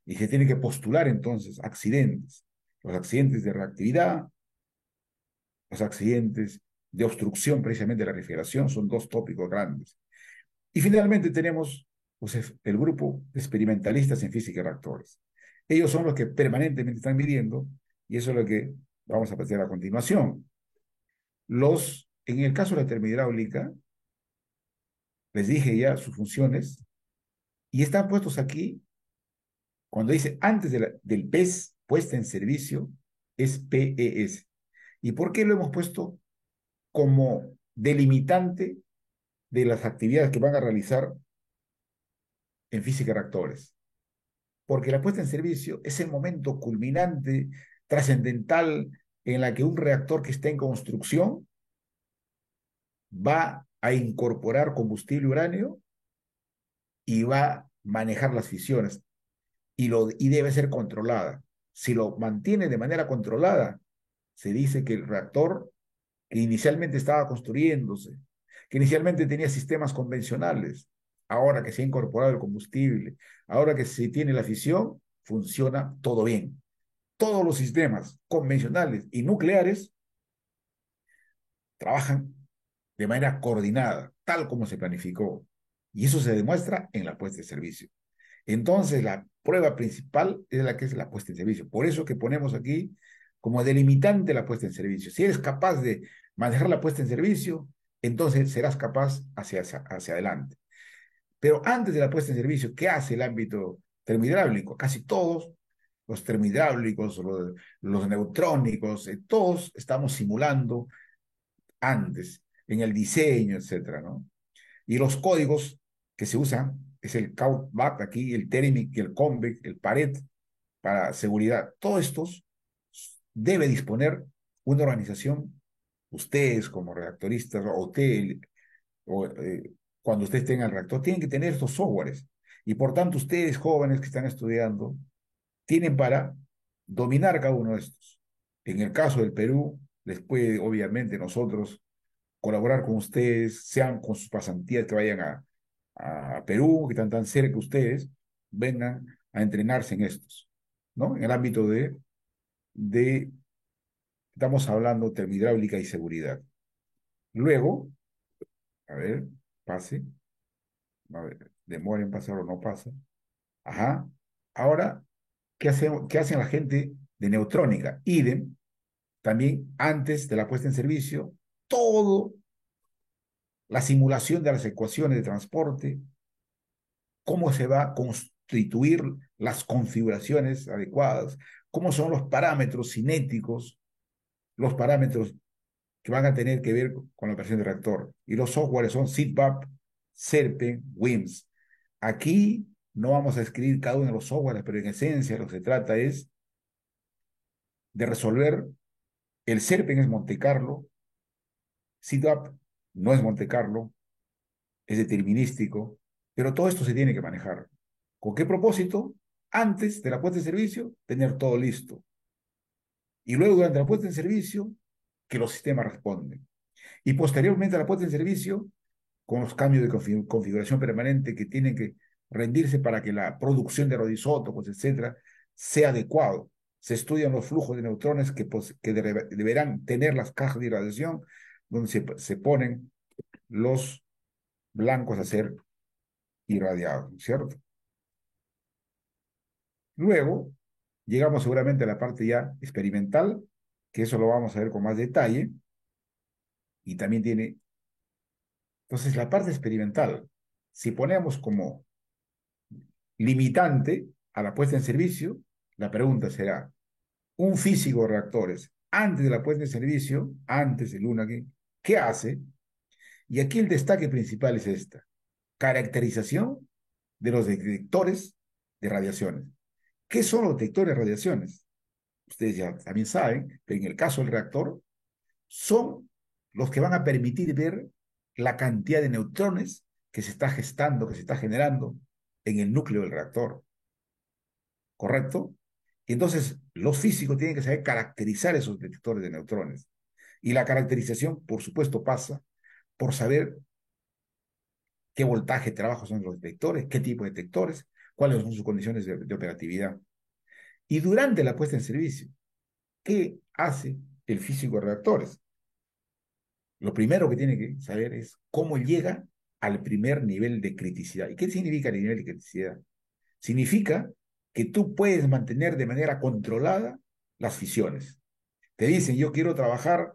Speaker 1: Y se tiene que postular entonces accidentes. Los accidentes de reactividad, los accidentes de obstrucción precisamente de la refrigeración son dos tópicos grandes. Y finalmente tenemos pues, el grupo de experimentalistas en física de reactores. Ellos son los que permanentemente están midiendo y eso es lo que vamos a plantear a continuación. En el caso de la termohidráulica, les dije ya sus funciones y están puestos aquí cuando dice antes del PES, puesta en servicio, es PES. ¿Y por qué lo hemos puesto como delimitante de las actividades que van a realizar en física de reactores? Porque la puesta en servicio es el momento culminante, trascendental, en la que un reactor que está en construcción va a incorporar combustible uranio y va a manejar las fisiones y debe ser controlada. Si lo mantiene de manera controlada, se dice que el reactor que inicialmente estaba construyéndose, que inicialmente tenía sistemas convencionales, ahora que se ha incorporado el combustible, ahora que se tiene la fisión, funciona todo bien. Todos los sistemas convencionales y nucleares trabajan de manera coordinada, tal como se planificó. Y eso se demuestra en la puesta en servicio. Entonces, la prueba principal es la que es la puesta en servicio. Por eso que ponemos aquí como delimitante la puesta en servicio. Si eres capaz de manejar la puesta en servicio, entonces serás capaz hacia adelante. Pero antes de la puesta en servicio, ¿qué hace el ámbito termohidráulico? Casi todos, los termohidráulicos, los neutrónicos, todos estamos simulando antes, en el diseño, etcétera, ¿no? Y los códigos que se usan es el CAUTBAT aquí, el TERMIC, el CONVEC, el PARET, para seguridad. Todos estos debe disponer una organización, ustedes como reactoristas, o usted, cuando ustedes tengan el reactor, tienen que tener estos softwares. Y por tanto, ustedes jóvenes que están estudiando, tienen para dominar cada uno de estos. En el caso del Perú, les puede, obviamente, nosotros colaborar con ustedes, sean con sus pasantías que vayan a Perú, que están tan cerca de ustedes, vengan a entrenarse en estos, ¿no? En el ámbito de estamos hablando de termohidráulica y seguridad. Luego, a ver, pase, a ver, demora en pasar o no pasa. Ajá. Ahora, qué hacen la gente de neutrónica? Idem, también antes de la puesta en servicio, todo la simulación de las ecuaciones de transporte, cómo se va a constituir las configuraciones adecuadas, cómo son los parámetros cinéticos, los parámetros que van a tener que ver con la operación del reactor. Y los softwares son SITBAP, SERPEN, WIMS. Aquí no vamos a escribir cada uno de los softwares, pero en esencia lo que se trata es de resolver. El SERPEN es Monte Carlo, SITBAP no es Monte Carlo, es determinístico, pero todo esto se tiene que manejar. ¿Con qué propósito? Antes de la puesta en servicio, tener todo listo. Y luego, durante la puesta en servicio, que los sistemas responden. Y posteriormente a la puesta en servicio, con los cambios de configuración permanente que tienen que rendirse para que la producción de radioisótopos, etcétera, sea adecuado. Se estudian los flujos de neutrones que deberán tener las cajas de irradiación, donde se ponen los blancos a ser irradiados, ¿cierto? Luego, llegamos seguramente a la parte ya experimental, que eso lo vamos a ver con más detalle. y también tiene... Entonces, la parte experimental, si ponemos como limitante a la puesta en servicio, la pregunta será, un físico de reactores, antes de la puesta en servicio, antes del luna, ¿qué hace? Y aquí el destaque principal es esta, caracterización de los detectores de radiaciones. ¿Qué son los detectores de radiaciones? Ustedes ya también saben que en el caso del reactor son los que van a permitir ver la cantidad de neutrones que se está gestando, que se está generando en el núcleo del reactor. ¿Correcto? Y entonces los físicos tienen que saber caracterizar esos detectores de neutrones. Y la caracterización, por supuesto, pasa por saber qué voltaje de trabajo son los detectores, qué tipo de detectores, cuáles son sus condiciones de operatividad. Y durante la puesta en servicio, ¿qué hace el físico de reactores? Lo primero que tiene que saber es cómo llega al primer nivel de criticidad. ¿Y qué significa el nivel de criticidad? Significa que tú puedes mantener de manera controlada las fisiones. Te dicen, yo quiero trabajar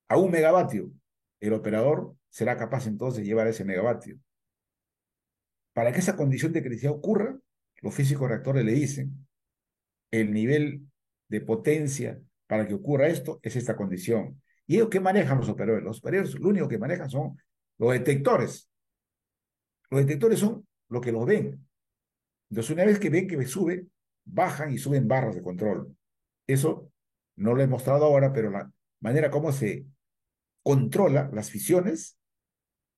Speaker 1: a 1 megavatio. El operador será capaz entonces de llevar ese megavatio. Para que esa condición de criticidad ocurra, los físicos reactores le dicen, el nivel de potencia para que ocurra esto es esta condición. ¿Y ellos qué manejan los operadores? Los operadores lo único que manejan son los detectores. Los detectores son lo que los ven. Entonces, una vez que ven que sube, bajan y suben barras de control. Eso no lo he mostrado ahora, pero la manera como se controla las fisiones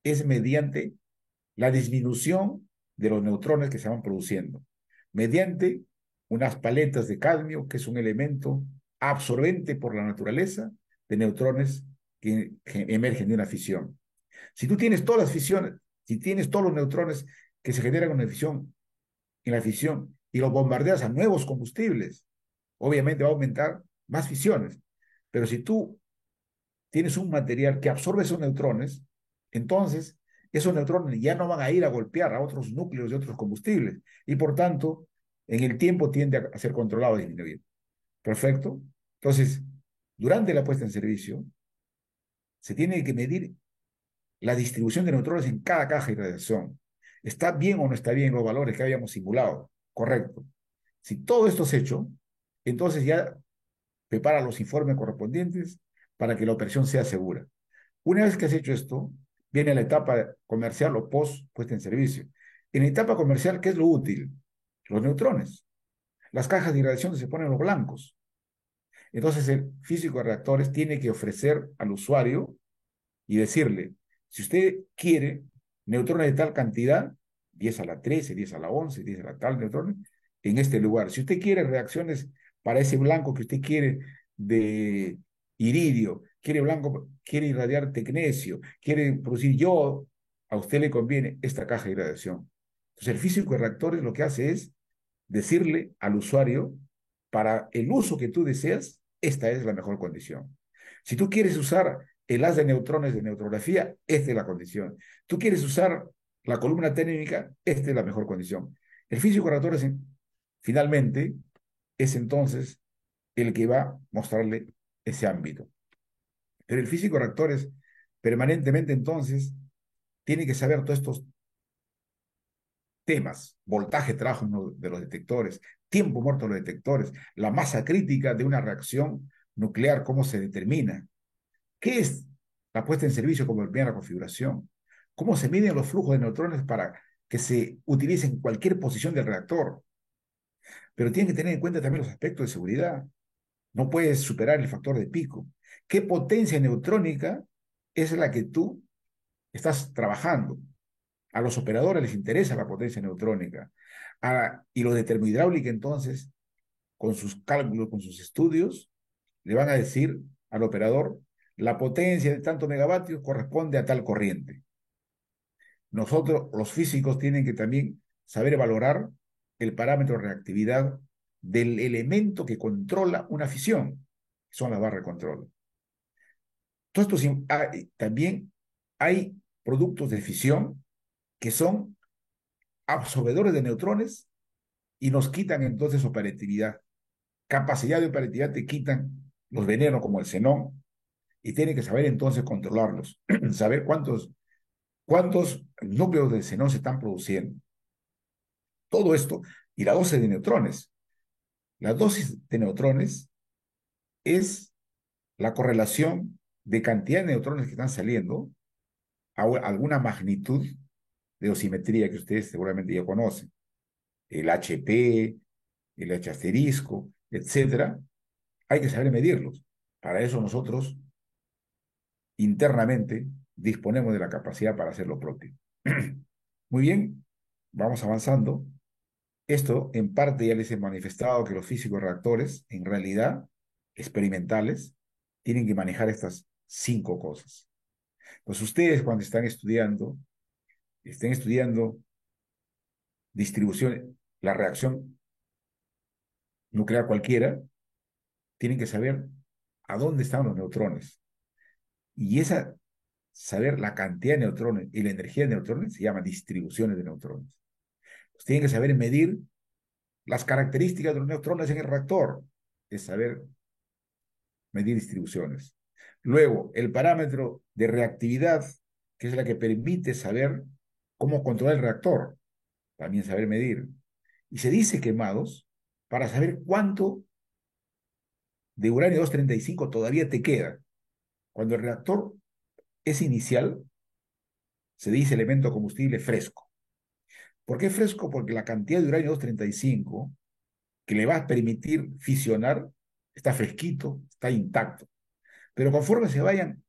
Speaker 1: es mediante la disminución de los neutrones que se van produciendo, mediante unas paletas de cadmio, que es un elemento absorbente por la naturaleza de neutrones que emergen de una fisión. Si tú tienes todas las fisiones, si tienes todos los neutrones que se generan en la fisión y los bombardeas a nuevos combustibles, obviamente va a aumentar más fisiones. Pero si tú tienes un material que absorbe esos neutrones, entonces esos neutrones ya no van a ir a golpear a otros núcleos de otros combustibles y por tanto en el tiempo tiende a ser controlado y disminuido. Perfecto. Entonces, durante la puesta en servicio, se tiene que medir la distribución de neutrones en cada caja de radiación. ¿Está bien o no está bien los valores que habíamos simulado? Correcto. Si todo esto es hecho, entonces ya prepara los informes correspondientes para que la operación sea segura. Una vez que has hecho esto, viene la etapa comercial o post puesta en servicio. En la etapa comercial, ¿qué es lo útil? Los neutrones. Las cajas de irradiación se ponen los blancos. Entonces el físico de reactores tiene que ofrecer al usuario y decirle, si usted quiere neutrones de tal cantidad, 10 a la 13, 10 a la 11, 10 a la tal neutrones, en este lugar. Si usted quiere reacciones para ese blanco que usted quiere de iridio, quiere blanco, quiere irradiar tecnecio, quiere producir yodo, a usted le conviene esta caja de irradiación. Entonces el físico de reactores lo que hace es decirle al usuario, para el uso que tú deseas, esta es la mejor condición. Si tú quieres usar el haz de neutrones de neutrografía, esta es la condición. Tú quieres usar la columna térmica, esta es la mejor condición. El físico reactor finalmente es entonces el que va a mostrarle ese ámbito. Pero el físico reactores permanentemente entonces tiene que saber todos estos temas, voltaje de trabajo de los detectores, tiempo muerto de los detectores, la masa crítica de una reacción nuclear, cómo se determina, qué es la puesta en servicio como primera configuración, cómo se miden los flujos de neutrones para que se utilicen en cualquier posición del reactor. Pero tienen que tener en cuenta también los aspectos de seguridad. No puedes superar el factor de pico. ¿Qué potencia neutrónica es la que tú estás trabajando? A los operadores les interesa la potencia neutrónica. Y los de termohidráulica, entonces, con sus cálculos, con sus estudios, le van a decir al operador, la potencia de tantos megavatios corresponde a tal corriente. Nosotros, los físicos, tienen que también saber valorar el parámetro de reactividad del elemento que controla una fisión, que son las barras de control. Todo esto también hay productos de fisión que son absorbedores de neutrones y nos quitan entonces operatividad. Capacidad de operatividad te quitan los venenos como el xenón y tiene que saber entonces controlarlos, saber cuántos núcleos de xenón se están produciendo. Todo esto, y la dosis de neutrones. La dosis de neutrones es la correlación de cantidad de neutrones que están saliendo a alguna magnitud de dosimetría que ustedes seguramente ya conocen. El HP, el H asterisco, etcétera. Hay que saber medirlos. Para eso nosotros internamente disponemos de la capacidad para hacer lo propio. Muy bien, vamos avanzando. Esto en parte ya les he manifestado que los físicos reactores, en realidad, experimentales, tienen que manejar estas 5 cosas. Pues ustedes cuando estén estudiando distribución, la reacción nuclear cualquiera, tienen que saber a dónde están los neutrones. Y saber la cantidad de neutrones y la energía de neutrones se llama distribuciones de neutrones. Pues tienen que saber medir las características de los neutrones en el reactor, es saber medir distribuciones. Luego, el parámetro de reactividad, que es la que permite saber cómo controlar el reactor, también saber medir. Y se dice quemados para saber cuánto de uranio 235 todavía te queda. Cuando el reactor es inicial, se dice elemento combustible fresco. ¿Por qué fresco? Porque la cantidad de uranio 235 que le va a permitir fisionar está fresquito, está intacto. Pero conforme se vayan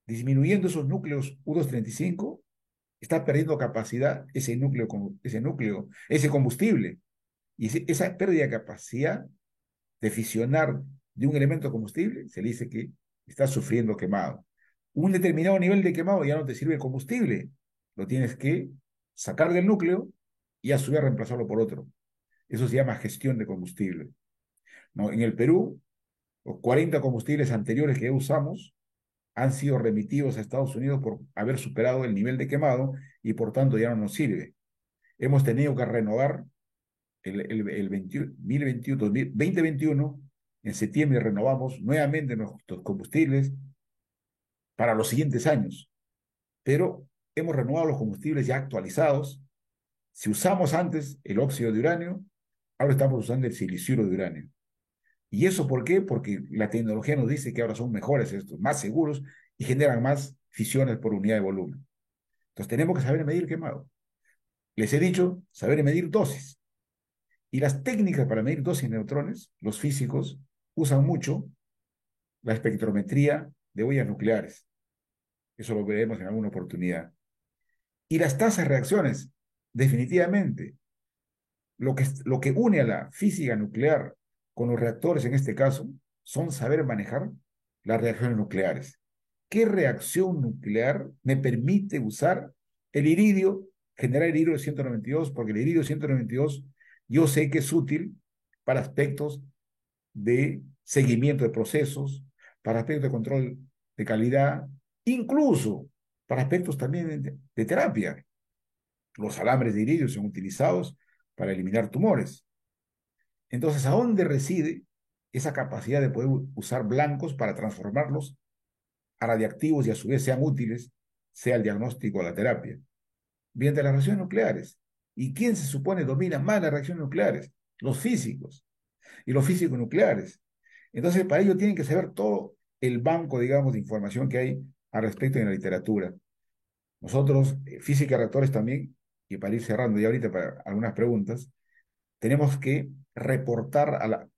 Speaker 1: disminuyendo esos núcleos U235, está perdiendo capacidad ese combustible. Y esa pérdida de capacidad de fisionar de un elemento combustible, se le dice que está sufriendo quemado. Un determinado nivel de quemado ya no te sirve el combustible, lo tienes que sacar del núcleo y a su vez reemplazarlo por otro. Eso se llama gestión de combustible. ¿No? En el Perú, los 40 combustibles anteriores que usamos han sido remitidos a Estados Unidos por haber superado el nivel de quemado y por tanto ya no nos sirve. Hemos tenido que renovar el 2021, en septiembre renovamos nuevamente nuestros combustibles para los siguientes años, pero hemos renovado los combustibles ya actualizados. Si usamos antes el óxido de uranio, ahora estamos usando el siliciuro de uranio. ¿Y eso por qué? Porque la tecnología nos dice que ahora son mejores estos, más seguros y generan más fisiones por unidad de volumen. Entonces tenemos que saber medir quemado. Les he dicho, saber medir dosis. Y las técnicas para medir dosis de neutrones, los físicos usan mucho la espectrometría de huellas nucleares. Eso lo veremos en alguna oportunidad. Y las tasas de reacciones, definitivamente. Lo que une a la física nuclear con los reactores en este caso son saber manejar las reacciones nucleares. ¿Qué reacción nuclear me permite usar el iridio, generar iridio 192? Porque el iridio 192 yo sé que es útil para aspectos de seguimiento de procesos, para aspectos de control de calidad, incluso para aspectos también de terapia. Los alambres de iridio son utilizados para eliminar tumores. Entonces, ¿a dónde reside esa capacidad de poder usar blancos para transformarlos a radiactivos y a su vez sean útiles, sea el diagnóstico o la terapia? Mediante las reacciones nucleares. ¿Y quién se supone domina más las reacciones nucleares? Los físicos y los físicos nucleares. Entonces, para ello tienen que saber todo el banco, digamos, de información que hay al respecto en la literatura. Nosotros, física de reactores también, y para ir cerrando ya ahorita para algunas preguntas, tenemos que reportar a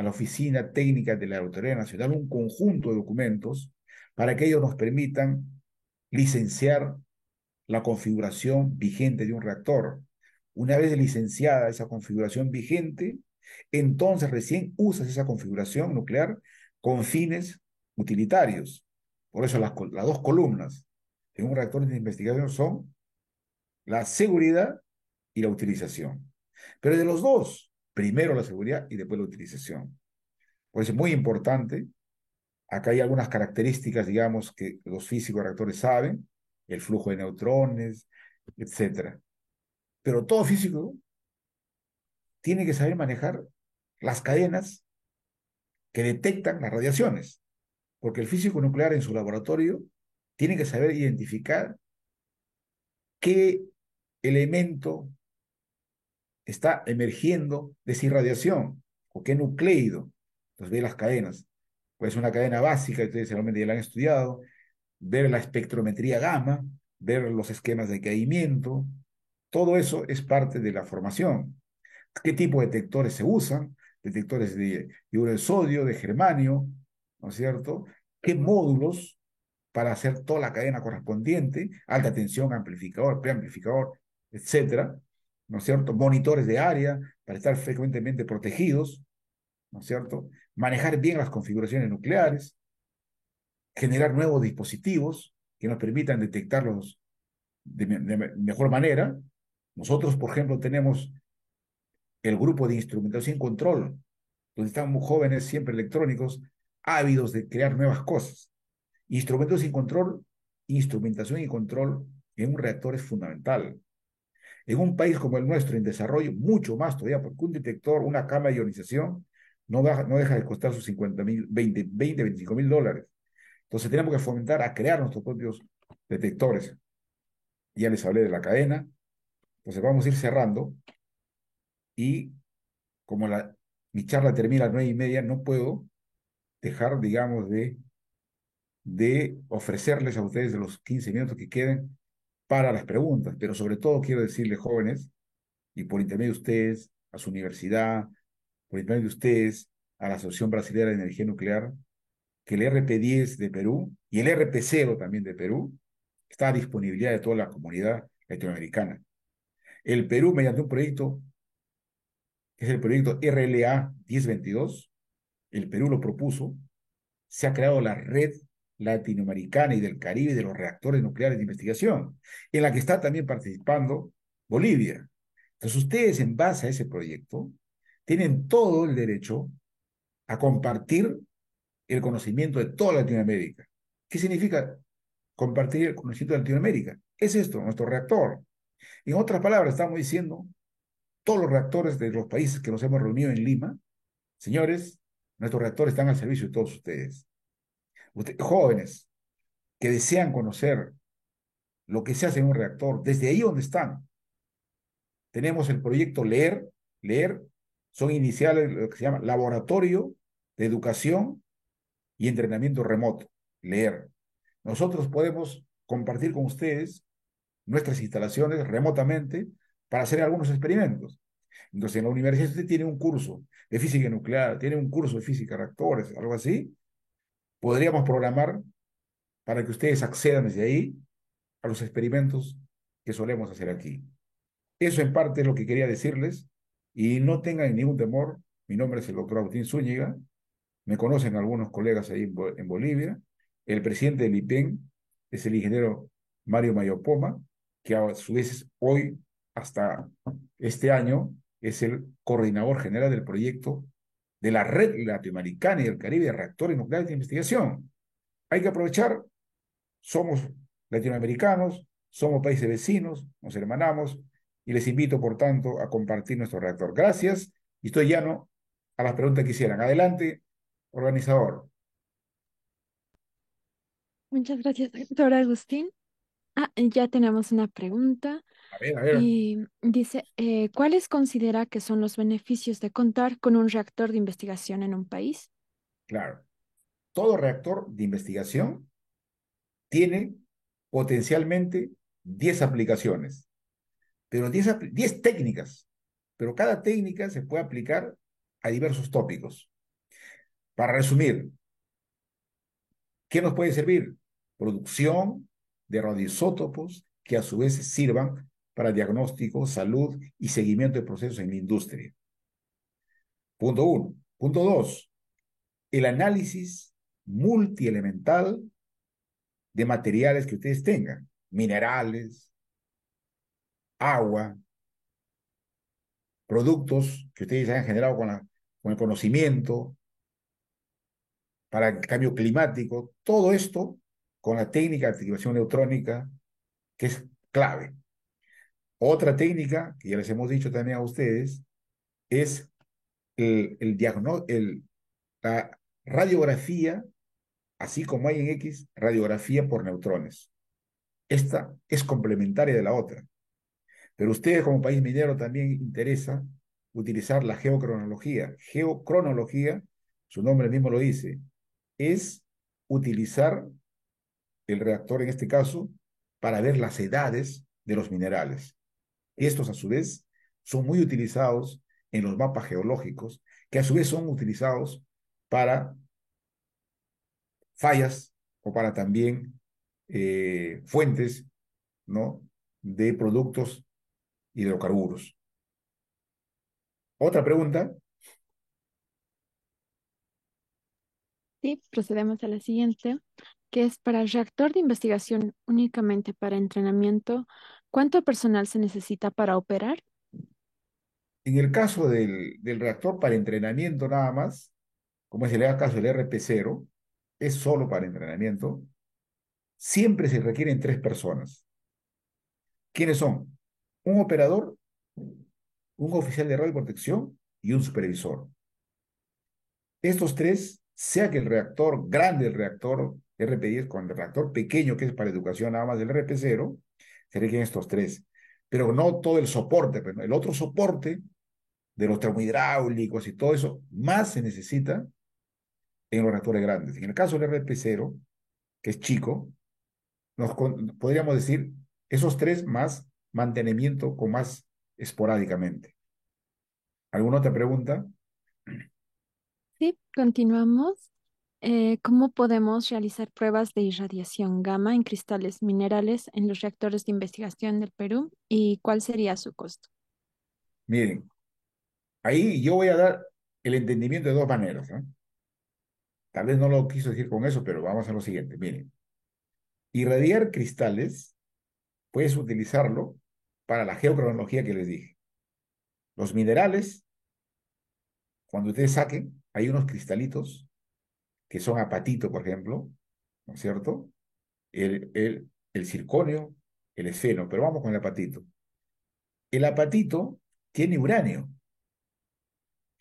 Speaker 1: la Oficina Técnica de la Autoridad Nacional un conjunto de documentos para que ellos nos permitan licenciar la configuración vigente de un reactor. Una vez licenciada esa configuración vigente, entonces recién usas esa configuración nuclear con fines utilitarios. Por eso las 2 columnas en un reactor de investigación son la seguridad y la utilización. Pero de los dos, primero la seguridad y después la utilización. Por eso es muy importante. Acá hay algunas características, digamos, que los físicos reactores saben, el flujo de neutrones, etcétera. Pero todo físico tiene que saber manejar las cadenas que detectan las radiaciones. porque el físico nuclear en su laboratorio tiene que saber identificar qué elemento está emergiendo de esa irradiación o qué nucleido. Entonces ve las cadenas. Pues una cadena básica, ustedes seguramente ya la han estudiado, ver la espectrometría gamma, ver los esquemas de caimiento, todo eso es parte de la formación. ¿Qué tipo de detectores se usan? Detectores de iodo de sodio, de germanio, ¿no es cierto? ¿Qué módulos para hacer toda la cadena correspondiente? Alta tensión, amplificador, preamplificador, etcétera, ¿no es cierto? Monitores de área para estar frecuentemente protegidos, ¿no es cierto? Manejar bien las configuraciones nucleares, generar nuevos dispositivos que nos permitan detectarlos de mejor manera. Nosotros, por ejemplo, tenemos el grupo de instrumentación y control, donde están muy jóvenes, siempre electrónicos, ávidos de crear nuevas cosas. Instrumentos y control, instrumentación y control en un reactor es fundamental. En un país como el nuestro, en desarrollo, mucho más todavía, porque un detector, una cámara de ionización, no deja de costar sus 50.000, 25.000 dólares. Entonces tenemos que fomentar a crear nuestros propios detectores. Ya les hablé de la cadena, entonces vamos a ir cerrando y como mi charla termina a las 9:30, no puedo dejar, digamos, de ofrecerles a ustedes los 15 minutos que queden para las preguntas, pero sobre todo quiero decirles, jóvenes, y por intermedio de ustedes, a su universidad, por intermedio de ustedes, a la Asociación Brasileña de Energía Nuclear, que el RP10 de Perú y el RP0 también de Perú está a disponibilidad de toda la comunidad latinoamericana. El Perú, mediante un proyecto, que es el proyecto RLA 1022, el Perú lo propuso, se ha creado la red latinoamericana y del Caribe de los reactores nucleares de investigación, en la que está también participando Bolivia. Entonces ustedes, en base a ese proyecto, tienen todo el derecho a compartir el conocimiento de toda Latinoamérica. ¿Qué significa compartir el conocimiento de Latinoamérica? Es esto, nuestro reactor. En otras palabras, estamos diciendo, todos los reactores de los países que nos hemos reunido en Lima, señores, nuestros reactores están al servicio de todos ustedes. Jóvenes que desean conocer lo que se hace en un reactor, desde ahí donde están. Tenemos el proyecto LEER, son iniciales de lo que se llama Laboratorio de Educación y Entrenamiento Remoto, LEER. Nosotros podemos compartir con ustedes nuestras instalaciones remotamente para hacer algunos experimentos. Entonces, en la universidad usted tiene un curso de física nuclear, tiene un curso de física de reactores, algo así, podríamos programar para que ustedes accedan desde ahí a los experimentos que solemos hacer aquí. Eso en parte es lo que quería decirles y no tengan ningún temor. Mi nombre es el doctor Agustín Zúñiga, me conocen algunos colegas ahí en Bolivia. El presidente del IPEN es el ingeniero Mario Mayopoma, que a su vez hoy, hasta este año, es el coordinador general del proyecto de la Red Latinoamericana y del Caribe de Reactores Nucleares de Investigación. Hay que aprovechar, somos latinoamericanos, somos países vecinos, nos hermanamos, y les invito, por tanto, a compartir nuestro reactor. Gracias, y estoy llano a las preguntas que hicieran. Adelante, organizador.
Speaker 2: Muchas gracias, doctor Agustín. Ya tenemos una pregunta
Speaker 1: A ver,
Speaker 2: y dice, ¿cuáles considera que son los beneficios de contar con un reactor de investigación en un país?
Speaker 1: claro. Todo reactor de investigación tiene potencialmente 10 aplicaciones, pero 10 técnicas, pero cada técnica se puede aplicar a diversos tópicos. Para resumir, ¿qué nos puede servir? Producción de radioisótopos que a su vez sirvan para diagnóstico, salud y seguimiento de procesos en la industria. Punto uno. Punto dos, el análisis multielemental de materiales que ustedes tengan, minerales, agua, productos que ustedes hayan generado con el conocimiento para el cambio climático, todo esto con la técnica de activación neutrónica, que es clave. Otra técnica, que ya les hemos dicho también a ustedes, es la radiografía así como hay en X radiografía por neutrones. Esta es complementaria de la otra. Pero ustedes como país minero también interesa utilizar la geocronología. Geocronología, su nombre mismo lo dice, es utilizar el reactor en este caso para ver las edades de los minerales. Estos a su vez son muy utilizados en los mapas geológicos, que a su vez son utilizados para fallas o para también fuentes, ¿no?, de productos hidrocarburos. Otra pregunta.
Speaker 2: Sí, procedemos a la siguiente, que es para el reactor de investigación únicamente para entrenamiento, ¿cuánto personal se necesita para operar?
Speaker 1: En el caso del reactor para entrenamiento nada más, como es el caso del RP0, es solo para entrenamiento, siempre se requieren 3 personas. ¿Quiénes son? Un operador, un oficial de radioprotección y un supervisor. Estos tres, sea que el reactor grande, el reactor RP10, con el reactor pequeño, que es para educación nada más del RP0, se requieren estos tres. Pero no todo el soporte, pero el otro soporte de los termohidráulicos y todo eso, más se necesita en los reactores grandes. En el caso del RP0, que es chico, podríamos decir esos tres más mantenimiento con más esporádicamente. ¿Alguna otra pregunta?
Speaker 2: Sí, continuamos. ¿Cómo podemos realizar pruebas de irradiación gamma en cristales minerales en los reactores de investigación del Perú y cuál sería su costo?
Speaker 1: Miren, ahí yo voy a dar el entendimiento de dos maneras, ¿no? Tal vez no lo quiso decir con eso, pero vamos a lo siguiente. Miren, irradiar cristales puedes utilizarlo para la geocronología que les dije. Los minerales, cuando ustedes saquen, hay unos cristalitos que son apatito, por ejemplo, ¿no es cierto? El circonio, el esfeno, pero vamos con el apatito. El apatito tiene uranio.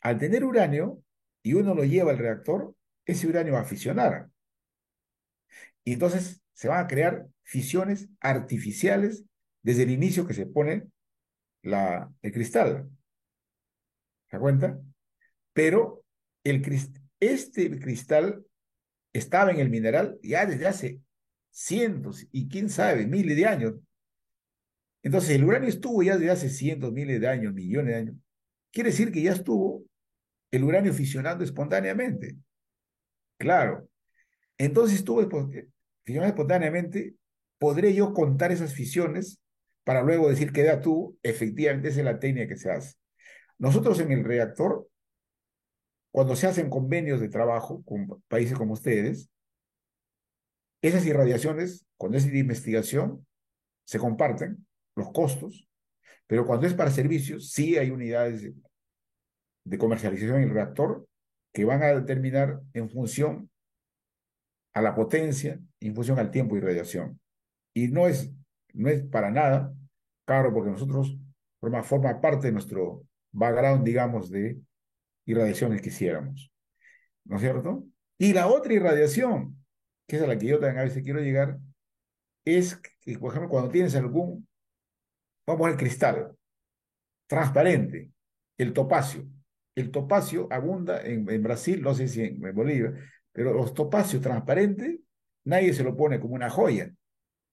Speaker 1: Al tener uranio, y uno lo lleva al reactor, ese uranio va a fisionar. Y entonces se van a crear fisiones artificiales desde el inicio que se pone el cristal. ¿Se da cuenta? Pero este cristal estaba en el mineral ya desde hace cientos y quién sabe, miles de años. Entonces el uranio estuvo ya desde hace cientos, miles de años, millones de años. Quiere decir que ya estuvo el uranio fisionando espontáneamente. Claro. Entonces estuvo fisionando espontáneamente. ¿Podré yo contar esas fisiones para luego decir que ya tú, efectivamente, esa es la técnica que se hace? Nosotros en el reactor, cuando se hacen convenios de trabajo con países como ustedes, esas irradiaciones, cuando es de investigación, se comparten los costos, pero cuando es para servicios, sí hay unidades de comercialización en el reactor que van a determinar en función a la potencia, en función al tiempo de irradiación. Y no es para nada caro porque nosotros forma parte de nuestro background, digamos, de irradiaciones que hiciéramos, ¿no es cierto? Y la otra irradiación, que es a la que yo también a veces quiero llegar, es que, por ejemplo, cuando tienes vamos al cristal, transparente, el topacio. El topacio abunda en Brasil, no sé si en Bolivia, pero los topacios transparentes, nadie se lo pone como una joya.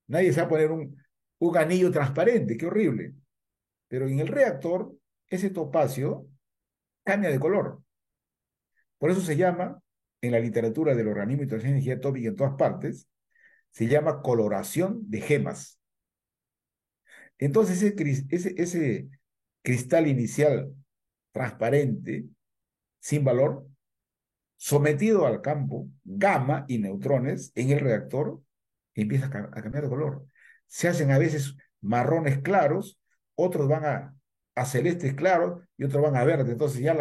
Speaker 1: Nadie se va a poner un anillo transparente, qué horrible. Pero en el reactor, ese topacio cambia de color. Por eso se llama, en la literatura del organismo de integración de energía atómica en todas partes, se llama coloración de gemas. Entonces ese cristal inicial transparente, sin valor, sometido al campo gamma y neutrones en el reactor, empieza a cambiar de color. Se hacen a veces marrones claros, otros van a celestes claros y otros van a verde. Entonces ya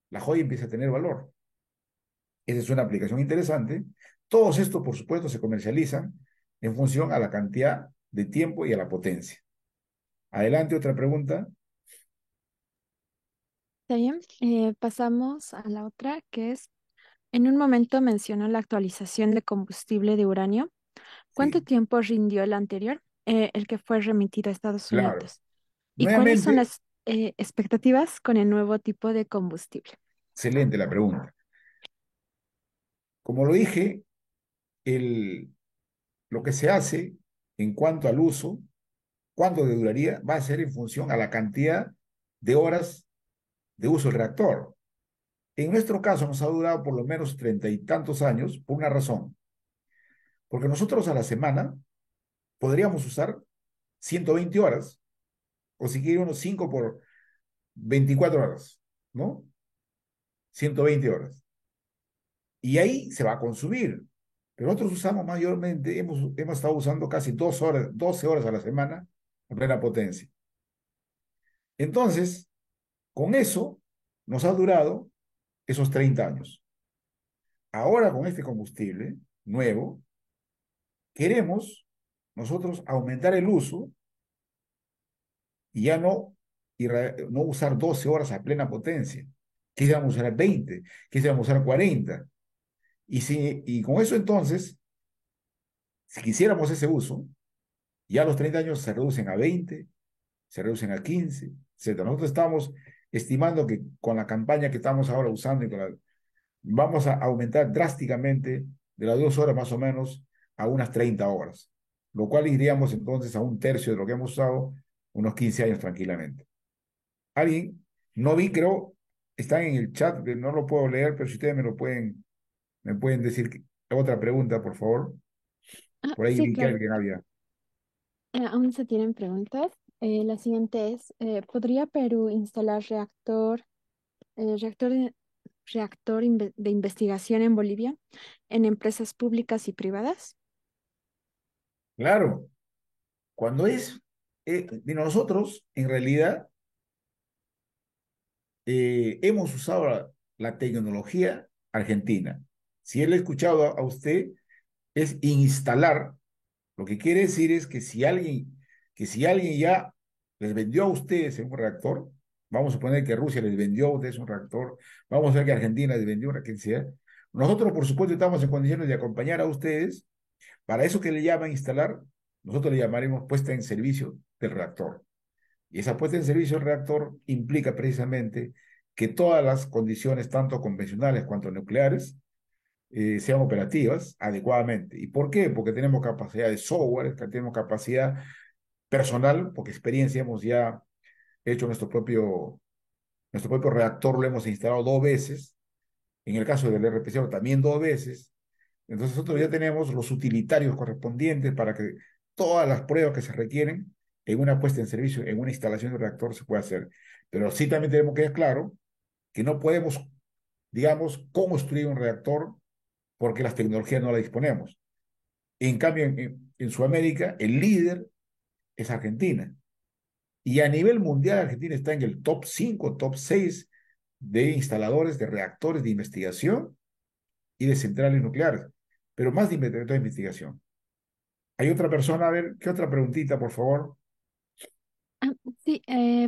Speaker 1: la joya empieza a tener valor. Esa es una aplicación interesante. Todos estos, por supuesto, se comercializan en función a la cantidad de tiempo y a la potencia. Adelante, otra pregunta.
Speaker 2: Está bien. Pasamos a la otra, que es En un momento mencionó la actualización de combustible de uranio. ¿Cuánto
Speaker 1: Sí,
Speaker 2: tiempo rindió el anterior, el que fue remitido a Estados
Speaker 1: claro.
Speaker 2: Unidos? ¿Y cuáles son
Speaker 1: Nuevamente,
Speaker 2: las expectativas con el nuevo tipo de combustible?
Speaker 1: excelente la pregunta. Como lo dije, el, lo que se hace en cuanto al uso, cuánto duraría, va a ser en función a la cantidad de horas de uso del reactor. En nuestro caso nos ha durado por lo menos 30 y tantos años por una razón, porque nosotros a la semana podríamos usar 120 horas, o si quiere unos 5 por 24 horas, ¿no? 120 horas. Y ahí se va a consumir. Pero nosotros usamos mayormente, hemos estado usando casi 2 horas, 12 horas a la semana a plena potencia. Entonces, con eso nos ha durado esos 30 años. Ahora con este combustible nuevo, queremos nosotros aumentar el uso y ya no usar 12 horas a plena potencia. Quisiéramos usar 20, quisiéramos usar 40. Y con eso entonces, si quisiéramos ese uso, ya los 30 años se reducen a 20, se reducen a 15, etcétera. Nosotros estamos estimando que con la campaña que estamos ahora usando vamos a aumentar drásticamente de las 2 horas más o menos a unas 30 horas, lo cual iríamos entonces a un tercio de lo que hemos usado, unos 15 años tranquilamente. Alguien, no vi, creo, están en el chat, que no lo puedo leer, pero si ustedes me pueden decir otra pregunta, por favor.
Speaker 2: Ah,
Speaker 1: Por ahí
Speaker 2: sí,
Speaker 1: vi que
Speaker 2: claro.
Speaker 1: alguien había.
Speaker 2: Aún se tienen preguntas. La siguiente es, ¿podría Perú instalar reactor de investigación en Bolivia en empresas públicas y privadas?
Speaker 1: Claro, cuando nosotros en realidad hemos usado la tecnología argentina. Si él ha escuchado a usted, es instalar. Lo que quiere decir es que si alguien ya les vendió a ustedes un reactor, vamos a suponer que Rusia les vendió a ustedes un reactor, vamos a ver que Argentina les vendió una, quien sea. Nosotros, por supuesto, estamos en condiciones de acompañar a ustedes. Para eso que le llaman instalar, nosotros le llamaremos puesta en servicio del reactor. Y esa puesta en servicio del reactor implica precisamente que todas las condiciones, tanto convencionales cuanto nucleares, sean operativas adecuadamente. ¿Y por qué? Porque tenemos capacidad de software, que tenemos capacidad personal, porque experiencia hemos ya hecho nuestro propio reactor, lo hemos instalado 2 veces, en el caso del RPC también 2 veces. Entonces nosotros ya tenemos los utilitarios correspondientes para que todas las pruebas que se requieren en una puesta en servicio, en una instalación de reactor se pueda hacer. Pero sí también tenemos que ser claro que no podemos, digamos, construir un reactor porque las tecnologías no las disponemos. En cambio, en Sudamérica, el líder es Argentina. Y a nivel mundial, Argentina está en el top 5, top 6 de instaladores de reactores de investigación y de centrales nucleares, pero más de investigación. Hay otra persona, a ver, ¿qué otra preguntita, por favor?
Speaker 2: Ah, sí,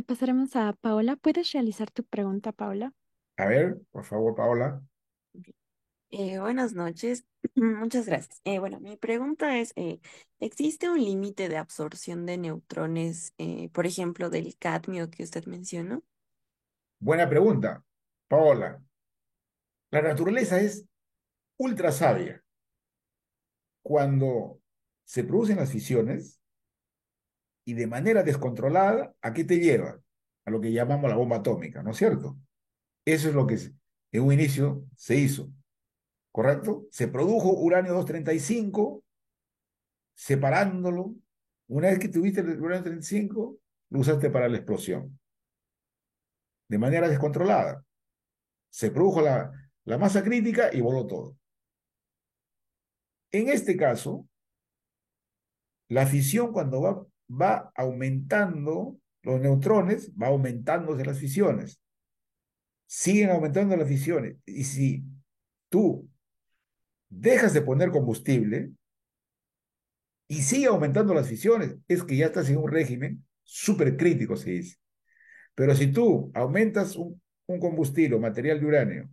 Speaker 2: pasaremos a Paola. ¿Puedes realizar tu pregunta, Paola?
Speaker 1: A ver, por favor, Paola.
Speaker 6: Buenas noches, muchas gracias. Bueno, mi pregunta es, ¿existe un límite de absorción de neutrones, por ejemplo, del cadmio que usted mencionó?
Speaker 1: Buena pregunta, Paola. La naturaleza es ultra sabia. Cuando se producen las fisiones y de manera descontrolada, ¿a qué te lleva? A lo que llamamos la bomba atómica, ¿no es cierto? Eso es lo que en un inicio se hizo, ¿correcto? Se produjo uranio 235 separándolo. Una vez que tuviste el uranio 35, lo usaste para la explosión, de manera descontrolada. Se produjo la masa crítica y voló todo. En este caso, la fisión cuando va aumentando los neutrones, va aumentándose las fisiones. Siguen aumentando las fisiones. Y si tú dejas de poner combustible y sigue aumentando las fisiones, es que ya estás en un régimen súper crítico, se dice. Pero si tú aumentas un combustible o material de uranio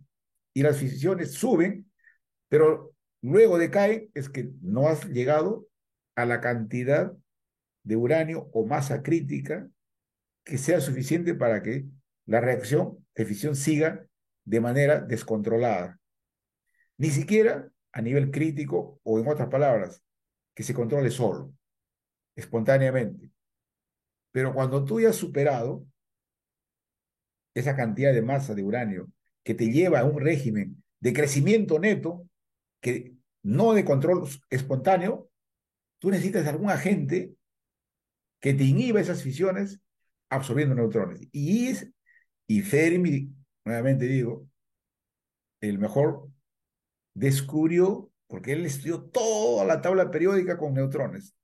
Speaker 1: y las fisiones suben, pero luego decaen, es que no has llegado a la cantidad de uranio o masa crítica que sea suficiente para que la reacción de fisión siga de manera descontrolada. Ni siquiera a nivel crítico o en otras palabras, que se controle solo, espontáneamente. Pero cuando tú ya has superado esa cantidad de masa de uranio que te lleva a un régimen de crecimiento neto, que no de control espontáneo, tú necesitas algún agente que te inhiba esas fisiones absorbiendo neutrones. Y Fermi, nuevamente digo, el mejor descubrió, porque él estudió toda la tabla periódica con neutrones,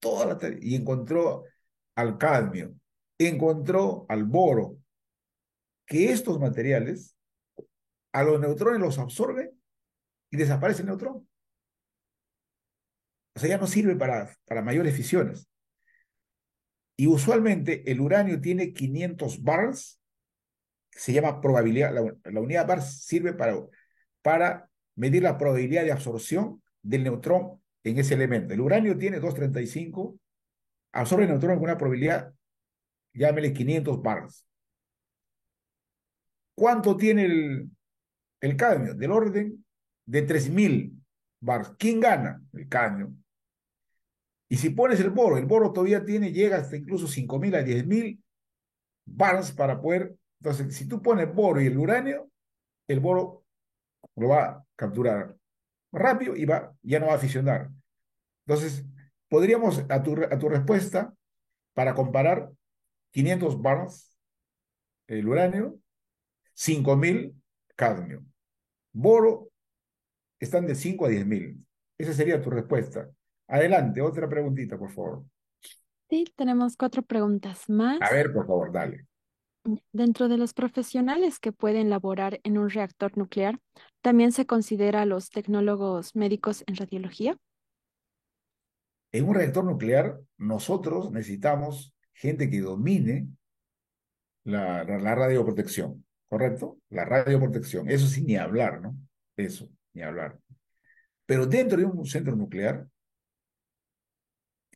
Speaker 1: y encontró al cadmio, encontró al boro, que estos materiales a los neutrones los absorben y desaparece el neutrón. O sea, ya no sirve para mayores fisiones. Y usualmente el uranio tiene 500 bars, se llama probabilidad, la unidad bar sirve para medir la probabilidad de absorción del neutrón en ese elemento. El uranio tiene 235, absorbe el neutrón con una probabilidad, llámele 500 bars. ¿Cuánto tiene el cadmio? Del orden de 3000 bars. ¿Quién gana? El cadmio. Y si pones el boro todavía llega hasta incluso 5000 a 10000 bars para poder. Entonces, si tú pones boro y el boro lo va a capturar rápido y ya no va a fisionar. Entonces, podríamos, a tu respuesta, para comparar 500 bars el uranio, 5000 cadmio. Boro están de 5 a 10.000. Esa sería tu respuesta. Adelante, otra preguntita, por favor.
Speaker 2: Sí, tenemos cuatro preguntas
Speaker 1: A
Speaker 2: más.
Speaker 1: ver, por favor, dale.
Speaker 2: Dentro de los profesionales que pueden laborar en un reactor nuclear, ¿también se considera a los tecnólogos médicos en radiología?
Speaker 1: En un reactor nuclear, nosotros necesitamos gente que domine la radioprotección, ¿correcto? La radioprotección, eso sí, ni hablar, ¿no? Eso, ni hablar. Pero dentro de un centro nuclear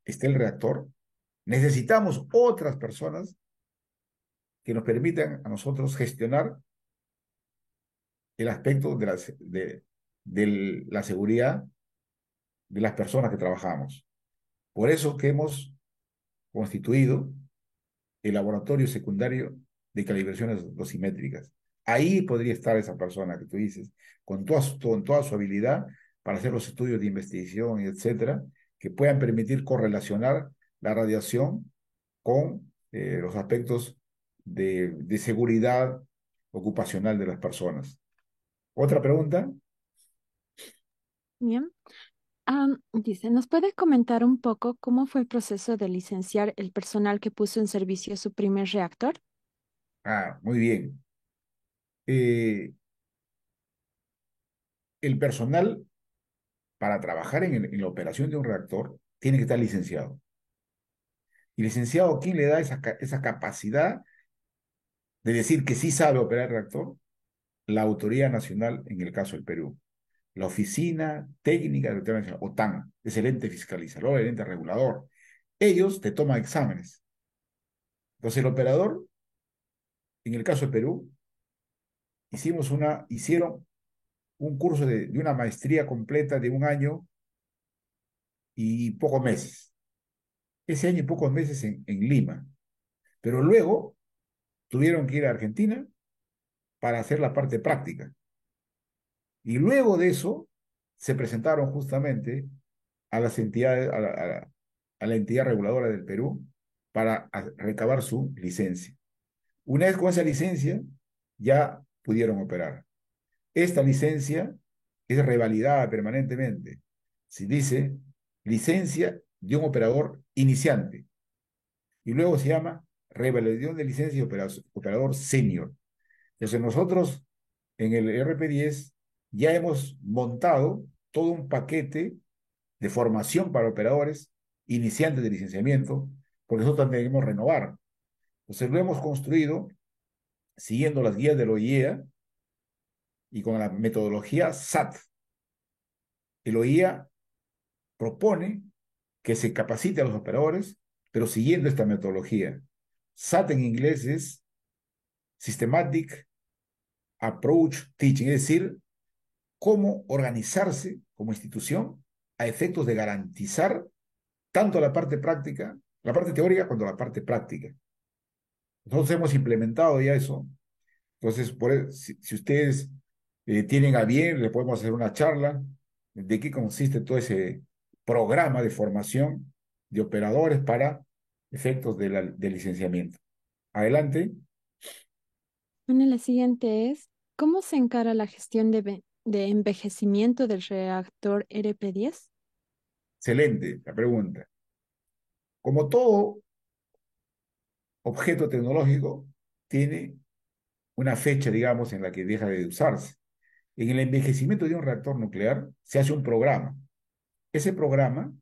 Speaker 1: está el reactor, necesitamos otras personas que nos permitan a nosotros gestionar el aspecto de la seguridad de las personas que trabajamos. Por eso que hemos constituido el laboratorio secundario de calibraciones dosimétricas. Ahí podría estar esa persona que tú dices, con toda su habilidad para hacer los estudios de investigación, etcétera, que puedan permitir correlacionar la radiación con los aspectos de seguridad ocupacional de las personas. ¿Otra pregunta?
Speaker 2: Bien. Dice, ¿nos puede comentar un poco cómo fue el proceso de licenciar el personal que puso en servicio su primer reactor?
Speaker 1: Muy bien. El personal para trabajar en la operación de un reactor tiene que estar licenciado. Y licenciado, ¿quién le da esa capacidad de decir que sí sabe operar el reactor? La Autoridad Nacional, en el caso del Perú. La Oficina Técnica de Autoridad Nacional, OTAN, es el ente fiscalizador, el ente regulador. Ellos te toman exámenes. Entonces, el operador, en el caso del Perú, hicieron un curso de una maestría completa de 1 año y pocos meses. Ese año y pocos meses en Lima. Pero luego tuvieron que ir a Argentina para hacer la parte práctica. Y luego de eso se presentaron justamente a las entidades, a la entidad reguladora del Perú para recabar su licencia. Una vez con esa licencia, ya pudieron operar. Esta licencia es revalidada permanentemente. Si dice licencia de un operador iniciante y luego se llama revalidación de licencia de operador senior. Entonces nosotros en el RP10 ya hemos montado todo un paquete de formación para operadores iniciantes de licenciamiento, porque nosotros también debemos renovar. Entonces lo hemos construido siguiendo las guías de la OIEA y con la metodología SAT. El OIA propone que se capacite a los operadores, pero siguiendo esta metodología. SAT en inglés es Systematic Approach Teaching, es decir, cómo organizarse como institución a efectos de garantizar tanto la parte práctica, la parte teórica, como la parte práctica. Nosotros hemos implementado ya eso. Entonces, si ustedes tienen a bien, le podemos hacer una charla de qué consiste todo ese programa de formación de operadores para efectos de licenciamiento. Adelante.
Speaker 2: Bueno, la siguiente es, ¿cómo se encara la gestión de envejecimiento del reactor RP10?
Speaker 1: Excelente la pregunta. Como todo objeto tecnológico, tiene una fecha, digamos, en la que deja de usarse. En el envejecimiento de un reactor nuclear se hace un programa. Ese programa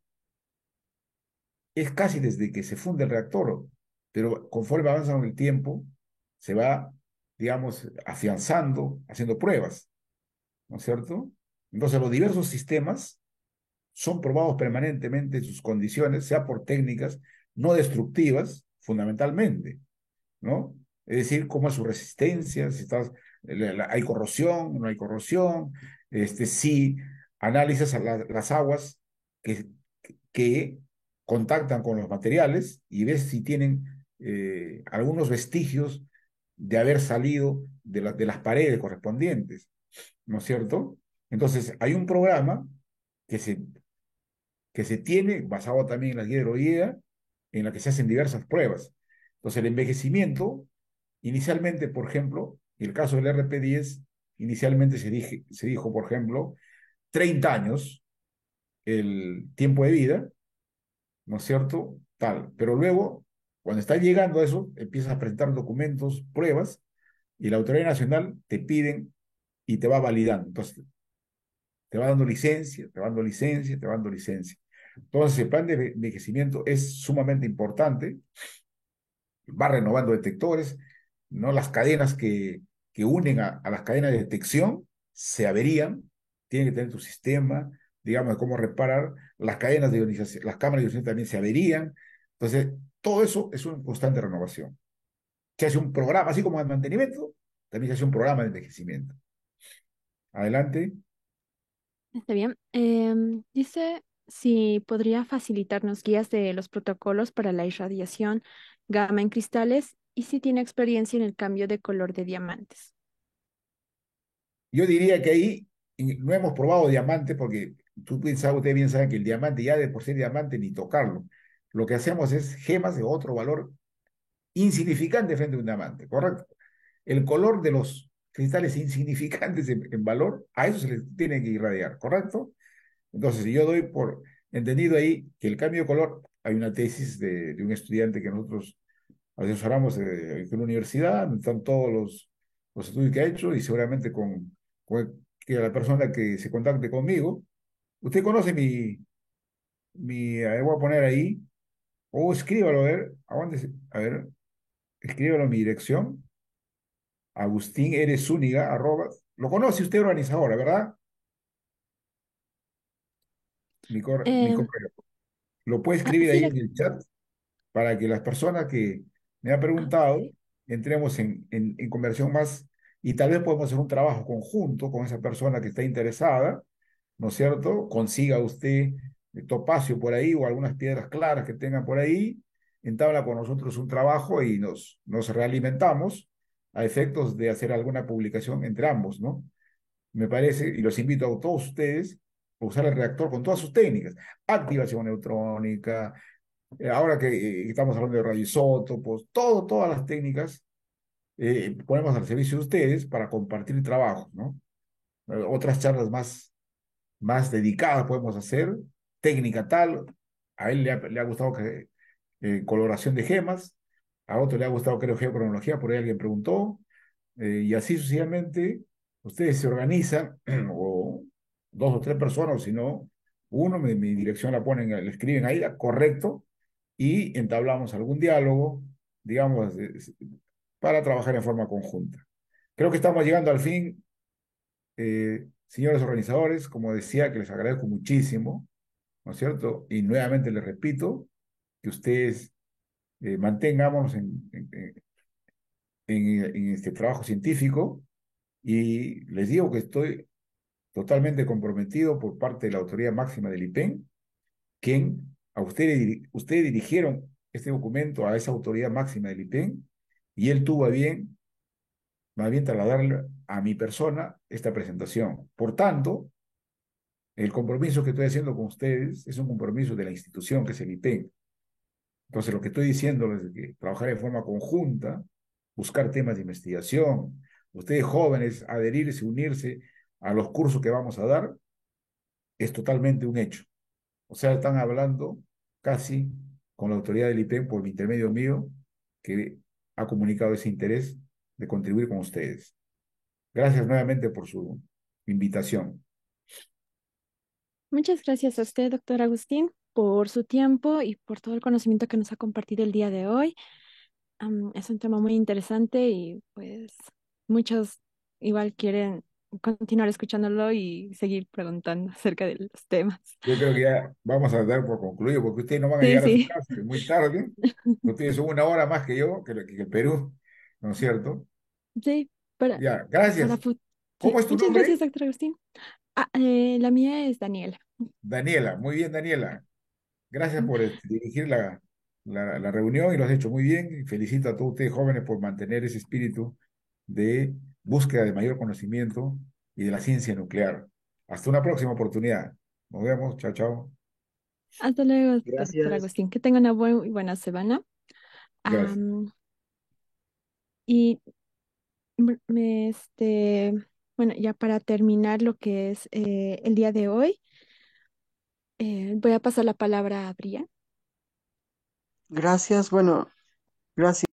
Speaker 1: es casi desde que se funde el reactor, pero conforme avanza en el tiempo, se va, digamos, afianzando, haciendo pruebas, ¿no es cierto? Entonces, los diversos sistemas son probados permanentemente en sus condiciones, sea por técnicas no destructivas, fundamentalmente, ¿no? Es decir, cómo es su resistencia, si hay corrosión, no hay corrosión, si analizas las aguas que, que contactan con los materiales y ves si tienen algunos vestigios de haber salido de las paredes correspondientes, ¿no es cierto? Entonces, hay un programa que se, que se tiene, basado también en la guía de Roiea, en la que se hacen diversas pruebas. Entonces, el envejecimiento, inicialmente, por ejemplo, en el caso del RP10, inicialmente se dijo, por ejemplo, 30 años el tiempo de vida, ¿no es cierto? Tal. Pero luego, cuando está llegando a eso, empiezas a presentar documentos, pruebas, y la autoridad nacional te piden y te va validando. Entonces, te va dando licencia, te va dando licencia, te va dando licencia. Entonces, el plan de envejecimiento es sumamente importante, va renovando detectores, ¿no? Las cadenas que unen a las cadenas de detección se averían, tienen que tener tu sistema, digamos, de cómo reparar, las cadenas de ionización, las cámaras de ionización también se averían, entonces, todo eso es una constante renovación. Se hace un programa, así como de mantenimiento, también se hace un programa de envejecimiento. Adelante.
Speaker 2: Está bien. Dice si podría facilitarnos guías de los protocolos para la irradiación gamma en cristales y si tiene experiencia en el cambio de color de diamantes.
Speaker 1: Yo diría que ahí no hemos probado diamante porque usted bien sabe que el diamante ya de por sí diamante ni tocarlo. Lo que hacemos es gemas de otro valor insignificante frente a un diamante, ¿correcto? El color de los cristales insignificantes en valor, a eso se les tiene que irradiar, ¿correcto? Entonces, yo doy por entendido ahí que el cambio de color, hay una tesis de un estudiante que nosotros asesoramos en una universidad, donde están todos los estudios que ha hecho y seguramente que la persona que se contacte conmigo, usted conoce voy a poner ahí, o escríbalo, a ver, a ver, escríbalo mi dirección, Agustín R. Zúñiga, lo conoce usted organizadora, ¿verdad? Mi
Speaker 2: Em,
Speaker 1: correo. Lo puede escribir
Speaker 2: sí,
Speaker 1: ahí en el chat para que las personas que me han preguntado
Speaker 2: sí.
Speaker 1: entremos en conversión más y tal vez podemos hacer un trabajo conjunto con esa persona que está interesada, ¿no es cierto? Consiga usted topacio por ahí o algunas piedras claras que tengan por ahí, entabla con nosotros un trabajo y nos realimentamos a efectos de hacer alguna publicación entre ambos, ¿no? Me parece, y los invito a todos ustedes a usar el reactor con todas sus técnicas, activación neutrónica, ahora que estamos hablando de radioisótopos, todas las técnicas ponemos al servicio de ustedes para compartir trabajos, ¿no? Otras charlas más dedicadas podemos hacer, técnica tal, a él le ha gustado coloración de gemas, a otro le ha gustado, creo, geocronología, por ahí alguien preguntó, y así sucesivamente, ustedes se organizan, o dos o tres personas, o si no, uno, mi dirección la ponen, le escriben ahí, correcto, y entablamos algún diálogo, digamos, para trabajar en forma conjunta. Creo que estamos llegando al fin, Señores organizadores, como decía, que les agradezco muchísimo, ¿no es cierto? Y nuevamente les repito que ustedes mantengámonos en este trabajo científico y les digo que estoy totalmente comprometido por parte de la autoridad máxima del IPEN, quien a ustedes dirigieron este documento a esa autoridad máxima del IPEN y él tuvo a bien, más bien trasladarle a mi persona esta presentación. Por tanto, el compromiso que estoy haciendo con ustedes es un compromiso de la institución que es el IPEN. Entonces, lo que estoy diciendo es que trabajar en forma conjunta, buscar temas de investigación, ustedes jóvenes, adherirse, unirse a los cursos que vamos a dar, es totalmente un hecho. O sea, están hablando casi con la autoridad del IPEN por intermedio mío, que ha comunicado ese interés de contribuir con ustedes. Gracias nuevamente por su invitación.
Speaker 2: Muchas gracias a usted, doctor Agustín, por su tiempo y por todo el conocimiento que nos ha compartido el día de hoy. Es un tema muy interesante y pues muchos igual quieren continuar escuchándolo y seguir preguntando acerca de los temas.
Speaker 1: Yo creo que ya vamos a dar por concluido, porque ustedes no van a
Speaker 2: Sí,
Speaker 1: llegar a su
Speaker 2: sí,
Speaker 1: casa, es muy tarde. Ustedes son una hora más que yo, que el Perú, ¿no es cierto?
Speaker 2: sí, para,
Speaker 1: Ya,
Speaker 2: para
Speaker 1: gracias.
Speaker 2: sí.
Speaker 1: ¿Cómo es tu
Speaker 2: Muchas
Speaker 1: nombre?
Speaker 2: gracias, doctor Agustín. La mía es Daniela.
Speaker 1: Daniela. Muy bien, Daniela. Gracias por dirigir la reunión y lo has hecho muy bien. Y felicito a todos ustedes jóvenes por mantener ese espíritu de búsqueda de mayor conocimiento y de la ciencia nuclear. Hasta una próxima oportunidad. Nos vemos. Chao, chao.
Speaker 2: Hasta luego, doctor
Speaker 3: Gracias.
Speaker 2: Agustín. Que tenga una buena semana.
Speaker 1: Gracias.
Speaker 2: Am, y bueno, ya para terminar lo que es el día de hoy, voy a pasar la palabra a Brian.
Speaker 7: Gracias, bueno, gracias.